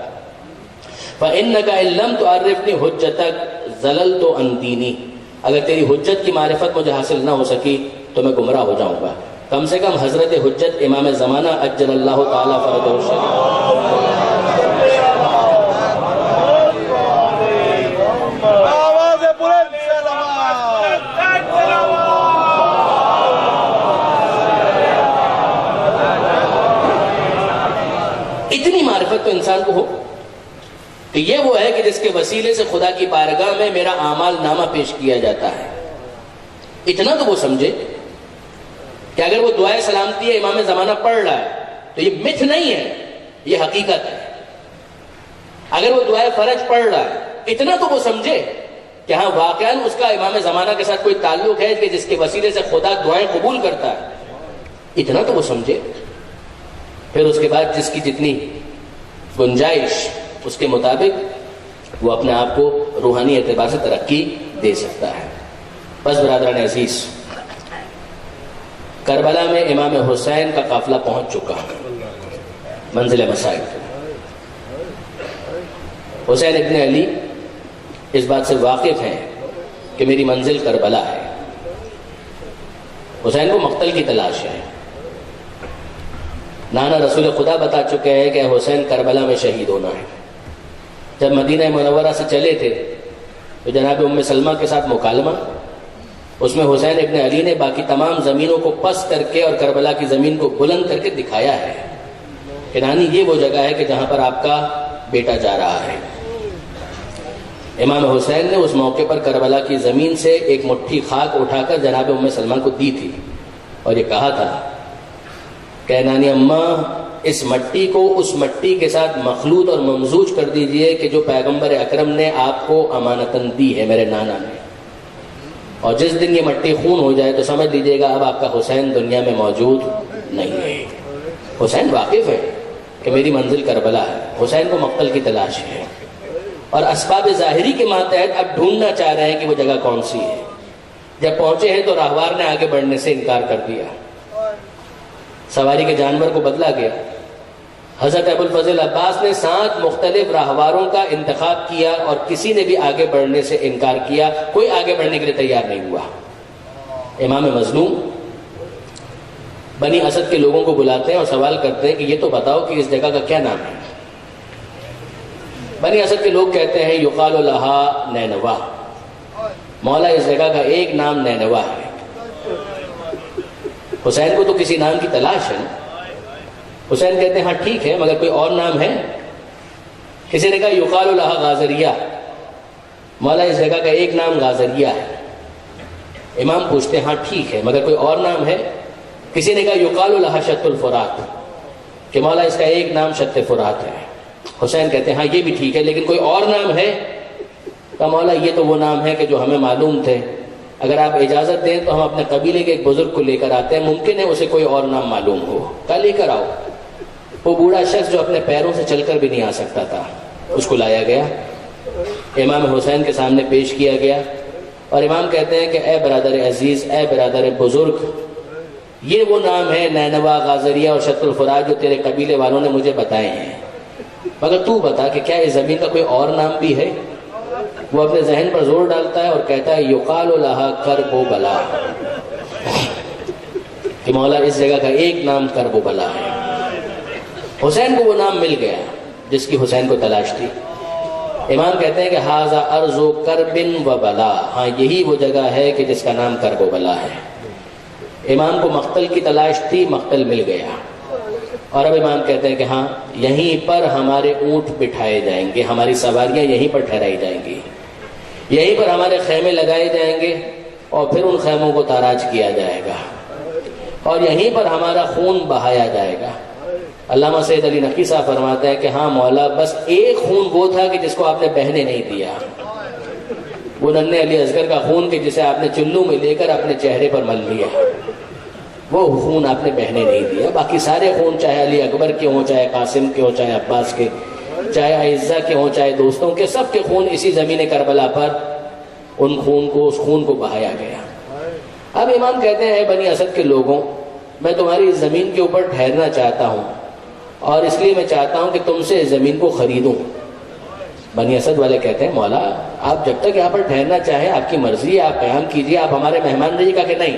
فإنک ان لم تعرفنی حجتک ضللت عن دینی، اگر تیری حجت کی معرفت مجھے حاصل نہ ہو سکی تو میں گمراہ ہو جاؤں گا. کم سے کم حضرت حجت امام زمانہ عجل اللہ تعالی فرجہ الشریف اتنی معرفت تو انسان کو ہو کہ یہ وہ ہے کہ جس کے وسیلے سے خدا کی بارگاہ میں میرا اعمال نامہ پیش کیا جاتا ہے. اتنا تو وہ سمجھے کہ اگر وہ دعائے سلامتی ہے امام زمانہ پڑھ رہا ہے تو یہ متھ نہیں ہے، یہ حقیقت ہے. اگر وہ دعائے فرج پڑھ رہا ہے اتنا تو وہ سمجھے کہ ہاں واقعاً اس کا امام زمانہ کے ساتھ کوئی تعلق ہے کہ جس کے وسیلے سے خدا دعائیں قبول کرتا ہے. اتنا تو وہ سمجھے. پھر اس کے بعد جس کی جتنی گنجائش اس کے مطابق وہ اپنے آپ کو روحانی اعتبار سے ترقی دے سکتا ہے. بس برادران عزیز، کربلا میں امام حسین کا قافلہ پہنچ چکا منزل مسائل. حسین ابن علی اس بات سے واقف ہیں کہ میری منزل کربلا ہے. حسین کو مقتل کی تلاش ہے. نانا رسول خدا بتا چکے ہیں کہ حسین کربلا میں شہید ہونا ہے. جب مدینہ منورہ سے چلے تھے تو جناب ام سلمہ کے ساتھ مکالمہ، اس میں حسین ابن علی نے باقی تمام زمینوں کو پس کر کے اور کربلا کی زمین کو بلند کر کے دکھایا ہے کہ نانی یہ وہ جگہ ہے کہ جہاں پر آپ کا بیٹا جا رہا ہے. امام حسین نے اس موقع پر کربلا کی زمین سے ایک مٹھی خاک اٹھا کر جناب ام سلمہ کو دی تھی اور یہ کہا تھا کہ نانی اماں اس مٹی کو اس مٹی کے ساتھ مخلوط اور ممزوج کر دیجئے کہ جو پیغمبر اکرم نے آپ کو امانتاً دی ہے میرے نانا نے، اور جس دن یہ مٹی خون ہو جائے تو سمجھ لیجئے گا اب آپ کا حسین دنیا میں موجود نہیں ہے. حسین واقف ہے کہ میری منزل کربلا ہے. حسین کو مقتل کی تلاش ہے اور اسباب ظاہری کے ماتحت اب ڈھونڈنا چاہ رہے ہیں کہ وہ جگہ کون سی ہے. جب پہنچے ہیں تو راہوار نے آگے بڑھنے سے انکار کر دیا. سواری کے جانور کو بدلا گیا. حضرت ابو الفضل عباس نے 7 مختلف راہواروں کا انتخاب کیا اور کسی نے بھی آگے بڑھنے سے انکار کیا. کوئی آگے بڑھنے کے لیے تیار نہیں ہوا. امام مظلوم بنی اسد کے لوگوں کو بلاتے ہیں اور سوال کرتے ہیں کہ یہ تو بتاؤ کہ اس جگہ کا کیا نام ہے. بنی اسد کے لوگ کہتے ہیں یقال لہا نینوا، مولا اس جگہ کا ایک نام نینوا ہے. حسین کو تو کسی نام کی تلاش ہے. حسین کہتے ہیں ہاں ٹھیک ہے مگر کوئی اور نام ہے؟ کسی نے کہا یقال لہا غازریہ، مولا اس جگہ کا ایک نام غازریہ ہے. امام پوچھتے ہیں ہاں ٹھیک ہے مگر کوئی اور نام ہے؟ کسی نے کہا یقال لہا شط الفرات، کہ مولا اس کا ایک نام شط فرات ہے. حسین کہتے ہیں ہاں یہ بھی ٹھیک ہے لیکن کوئی اور نام ہے؟ کہ مولا یہ تو وہ نام ہے کہ جو ہمیں معلوم تھے، اگر آپ اجازت دیں تو ہم اپنے قبیلے کے ایک بزرگ کو لے کر آتے ہیں، ممکن ہے اسے کوئی اور نام معلوم ہو. کل لے کر آؤ. وہ بوڑھا شخص جو اپنے پیروں سے چل کر بھی نہیں آ سکتا تھا اس کو لایا گیا، امام حسین کے سامنے پیش کیا گیا اور امام کہتے ہیں کہ اے برادر عزیز، اے برادر بزرگ، یہ وہ نام ہے نینوا، غازریہ اور شط الفرات جو تیرے قبیلے والوں نے مجھے بتائے ہیں، مگر تو بتا کہ کیا اس زمین کا کوئی اور نام بھی ہے؟ وہ اپنے ذہن پر زور ڈالتا ہے اور کہتا ہے یقال لہا کرب و بلا، کہ مولا اس جگہ کا ایک نام کرب و بلا ہے. حسین کو وہ نام مل گیا جس کی حسین کو تلاش تھی. امام کہتے ہیں کہ ھذا ارض کرب و بلا، ہاں یہی وہ جگہ ہے کہ جس کا نام کرب و بلا ہے. امام کو مقتل کی تلاش تھی، مقتل مل گیا. اور اب امام کہتے ہیں کہ ہاں یہیں پر ہمارے اونٹ بٹھائے جائیں گے، ہماری سواریاں یہیں پر ٹھہرائی جائیں گی، یہیں پر ہمارے خیمے لگائے جائیں گے اور پھر ان خیموں کو تاراج کیا جائے گا اور یہیں پر ہمارا خون بہایا جائے گا۔ علامہ سید علی نقوی صاحب فرماتے ہیں کہ ہاں مولا، بس ایک خون وہ تھا کہ جس کو آپ نے بہنے نہیں دیا، وہ ننھے علی اصغر کا خون کہ جسے آپ نے چلو میں لے کر اپنے چہرے پر مل لیا، وہ خون آپ نے بہنے نہیں دیا۔ باقی سارے خون، چاہے علی اکبر کے ہوں، چاہے قاسم کے ہوں، چاہے عباس کے، چاہے اعزہ کے ہوں، چاہے دوستوں کے، سب کے خون اسی زمین کربلا پر اس خون کو بہایا گیا۔ اب امام کہتے ہیں، اے بنی اسد کے لوگوں، میں تمہاری اس زمین کے اوپر ٹھہرنا چاہتا ہوں اور اس لیے میں چاہتا ہوں کہ تم سے اس زمین کو خریدوں۔ بنی اسد والے کہتے ہیں، مولا آپ جب تک یہاں پر ٹھہرنا چاہیں آپ کی مرضی ہے، آپ قیام کیجئے، آپ ہمارے مہمان رہیے گا کہ نہیں،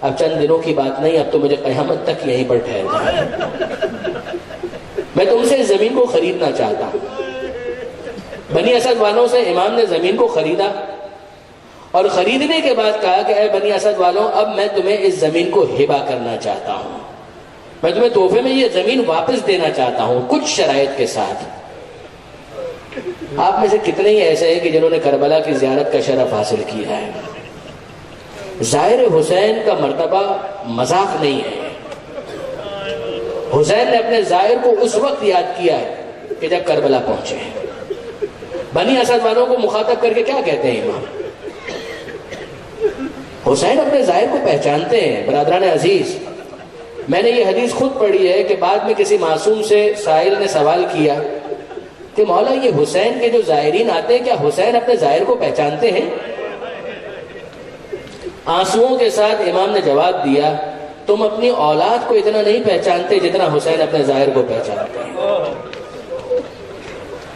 اب چند دنوں کی بات نہیں، اب تو مجھے قیامت تک یہیں پر ٹھہرنا ہے، میں تم سے اس زمین کو خریدنا چاہتا ہوں۔ بنی اسد والوں سے امام نے زمین کو خریدا اور خریدنے کے بعد کہا کہ اے بنی اسد والوں، اب میں تمہیں اس زمین کو ہبہ کرنا چاہتا ہوں، میں تمہیں تحفے میں یہ زمین واپس دینا چاہتا ہوں کچھ شرائط کے ساتھ۔ آپ میں سے کتنے ہی ایسے ہیں کہ جنہوں نے کربلا کی زیارت کا شرف حاصل کیا ہے؟ زائر حسین کا مرتبہ مذاق نہیں ہے۔ حسین نے اپنے زائر کو اس وقت یاد کیا ہے کہ جب کربلا پہنچے۔ بنی اسد والوں کو مخاطب کر کے کیا کہتے ہیں امام؟ حسین اپنے زائر کو پہچانتے ہیں۔ برادران عزیز، میں نے یہ حدیث خود پڑھی ہے کہ بعد میں کسی معصوم سے سائل نے سوال کیا کہ مولا یہ حسین کے جو زائرین آتے ہیں، کیا حسین اپنے زائر کو پہچانتے ہیں؟ آنسوؤں کے ساتھ امام نے جواب دیا، تم اپنی اولاد کو اتنا نہیں پہچانتے جتنا حسین اپنے زائر کو پہچانتے ہیں۔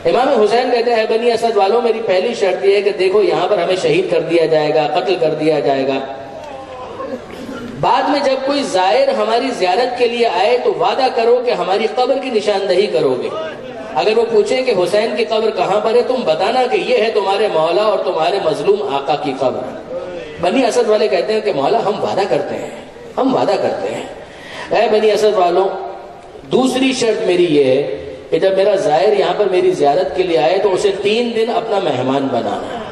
امام حسین کہتے ہیں، اے بنی اسد والوں، میری پہلی شرط یہ ہے کہ دیکھو یہاں پر ہمیں شہید کر دیا جائے گا، قتل کر دیا جائے گا، بعد میں جب کوئی زائر ہماری زیارت کے لیے آئے تو وعدہ کرو کہ ہماری قبر کی نشاندہی کرو گے۔ اگر وہ پوچھے کہ حسین کی قبر کہاں پر ہے، تم بتانا کہ یہ ہے تمہارے مولا اور تمہارے مظلوم آقا کی قبر۔ بنی اسد والے کہتے ہیں کہ مولا ہم وعدہ کرتے ہیں، ہم وعدہ کرتے ہیں۔ اے بنی اسد والوں، دوسری شرط میری یہ ہے کہ جب میرا زائر یہاں پر میری زیارت کے لیے آئے تو اسے 3 دن اپنا مہمان بنانا۔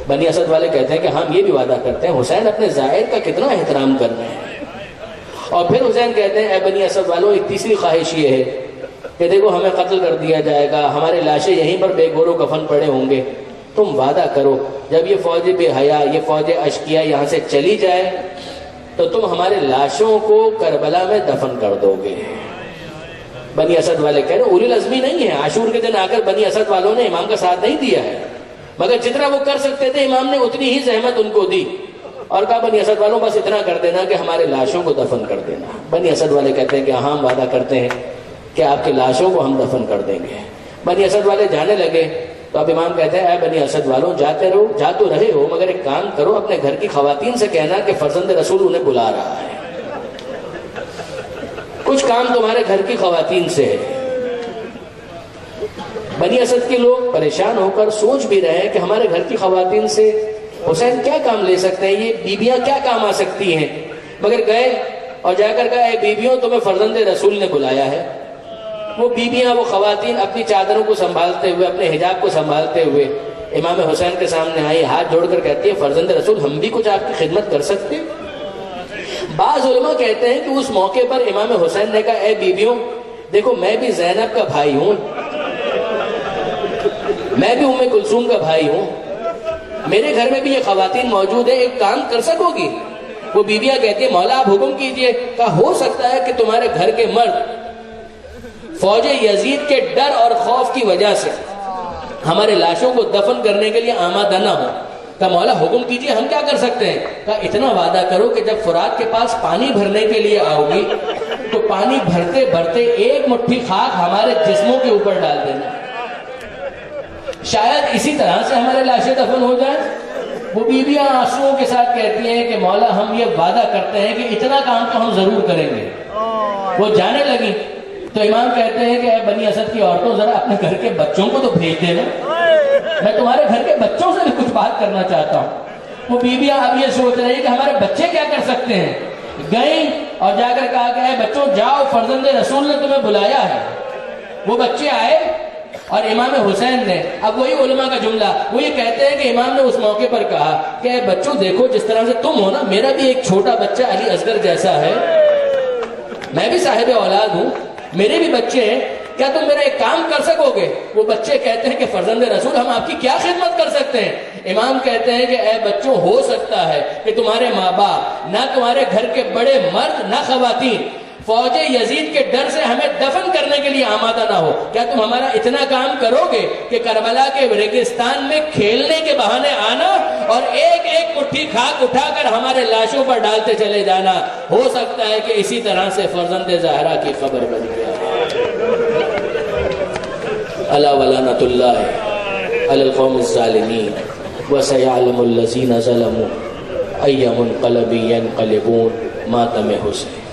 بنی اسد والے کہتے ہیں کہ ہم یہ بھی وعدہ کرتے ہیں، حسین اپنے زائر کا کتنا احترام کر رہے ہیں۔ اور پھر حسین کہتے ہیں، اے بنی اسد والوں، ایک تیسری خواہش یہ ہے کہ دیکھو ہمیں قتل کر دیا جائے گا، ہمارے لاشیں یہیں پر بے گور و کفن پڑے ہوں گے، تم وعدہ کرو جب یہ فوج بے حیا، یہ فوج اشقیہ یہاں سے چلی جائے تو تم ہمارے لاشوں کو کربلا میں دفن کر دو گے۔ بنی اسد والے کہہ رہے اولی العزمی نہیں ہے، عاشور کے دن آ کر بنی اسد والوں نے امام کا ساتھ نہیں دیا ہے، مگر جتنا وہ کر سکتے تھے امام نے اتنی ہی زحمت ان کو دی اور کہا بنی اسد والوں بس اتنا کر دینا کہ ہمارے لاشوں کو دفن کر دینا۔ بنی اسد والے کہتے ہیں کہ ہاں ہم وعدہ کرتے ہیں کہ آپ کے لاشوں کو ہم دفن کر دیں گے۔ بنی اسد والے جانے لگے تو اب امام کہتے ہیں، اے بنی اسد والوں، جاتے رہو، جا تو رہے ہو، مگر ایک کام کرو، اپنے گھر کی خواتین سے کہنا کہ فرزند رسول انہیں بلا رہا ہے، کچھ کام تمہارے گھر کی خواتین سے ہے۔ بنی اسد کے لوگ پریشان ہو کر سوچ بھی رہے ہیں کہ ہمارے گھر کی خواتین سے حسین کیا کام لے سکتے ہیں، یہ بیبیاں کیا کام آ سکتی ہیں، مگر گئے اور جا کر کہا، اے بیبیوں، تمہیں فرزند رسول نے بلایا ہے۔ وہ بیبیاں، وہ خواتین اپنی چادروں کو سنبھالتے ہوئے، اپنے حجاب کو سنبھالتے ہوئے امام حسین کے سامنے آئی، ہاتھ جوڑ کر کہتی ہے، فرزند رسول ہم بھی کچھ آپ کی خدمت کر سکتے ہیں؟ بعض علماء کہتے ہیں کہ اس موقع پر امام حسین نے کہا، اے بیبیوں، دیکھو میں بھی زینب کا بھائی ہوں، میں بھی ام کلثوم کا بھائی ہوں، میرے گھر میں بھی یہ خواتین موجود ہیں، ایک کام کر سکو گی؟ وہ بیبیاں کہتی ہیں، مولا آپ حکم کیجئے۔ کہا، ہو سکتا ہے کہ تمہارے گھر کے مرد فوج یزید کے ڈر اور خوف کی وجہ سے ہمارے لاشوں کو دفن کرنے کے لیے آمادہ نہ ہو۔ کہا، مولا حکم کیجئے، ہم کیا کر سکتے ہیں؟ کہا، اتنا وعدہ کرو کہ جب فرات کے پاس پانی بھرنے کے لیے آؤ گی تو پانی بھرتے بھرتے ایک مٹھی خاک ہمارے جسموں کے اوپر ڈال دینا، شاید اسی طرح سے ہمارے لاشیں دفن ہو جائیں۔ وہ بیویاں آنسوؤں کے ساتھ کہتی ہیں کہ مولا ہم یہ وعدہ کرتے ہیں کہ اتنا کام تو ہم ضرور کریں گے۔ وہ جانے لگی تو امام کہتے ہیں کہ اے بنی اسد کی عورتوں، ذرا اپنے گھر کے بچوں کو تو بھیج دینا، میں تمہارے گھر کے بچوں سے بھی کچھ بات کرنا چاہتا ہوں۔ وہ بیویاں اب یہ سوچ رہی ہیں کہ ہمارے بچے کیا کر سکتے ہیں، گئیں اور جا کر کہا کہ اے بچوں جاؤ، فرزند رسول نے تمہیں بلایا ہے۔ وہ بچے آئے، اور امام حسین نے، اب وہی علماء کا جملہ، وہ یہ کہتے ہیں کہ امام نے اس موقع پر کہا کہ اے بچوں دیکھو جس طرح سے تم ہو نا، میرا بھی ایک چھوٹا بچہ علی اصغر جیسا ہے، میں بھی صاحب اولاد ہوں، میرے بھی بچے ہیں، کیا تم میرا ایک کام کر سکو گے؟ وہ بچے کہتے ہیں کہ فرزند رسول ہم آپ کی کیا خدمت کر سکتے ہیں؟ امام کہتے ہیں کہ اے بچوں، ہو سکتا ہے کہ تمہارے ماں باپ، نہ تمہارے گھر کے بڑے مرد نہ خواتین، فوج یزید کے ڈر سے ہمیں دفن کرنے کے لیے آمادہ نہ ہو، کیا تم ہمارا اتنا کام کرو گے کہ کربلا کے ریگستان میں کھیلنے کے بہانے آنا اور ایک ایک مٹھی خاک اٹھا کر ہمارے لاشوں پر ڈالتے چلے جانا؟ ہو سکتا ہے کہ اسی طرح سے فرزند زہرا کی خبر بن گیا۔ الا ولعنۃ اللہ علی القوم الظالمین وسیعلم الذین ظلموا ای منقلب ینقلبون ماتم حسین۔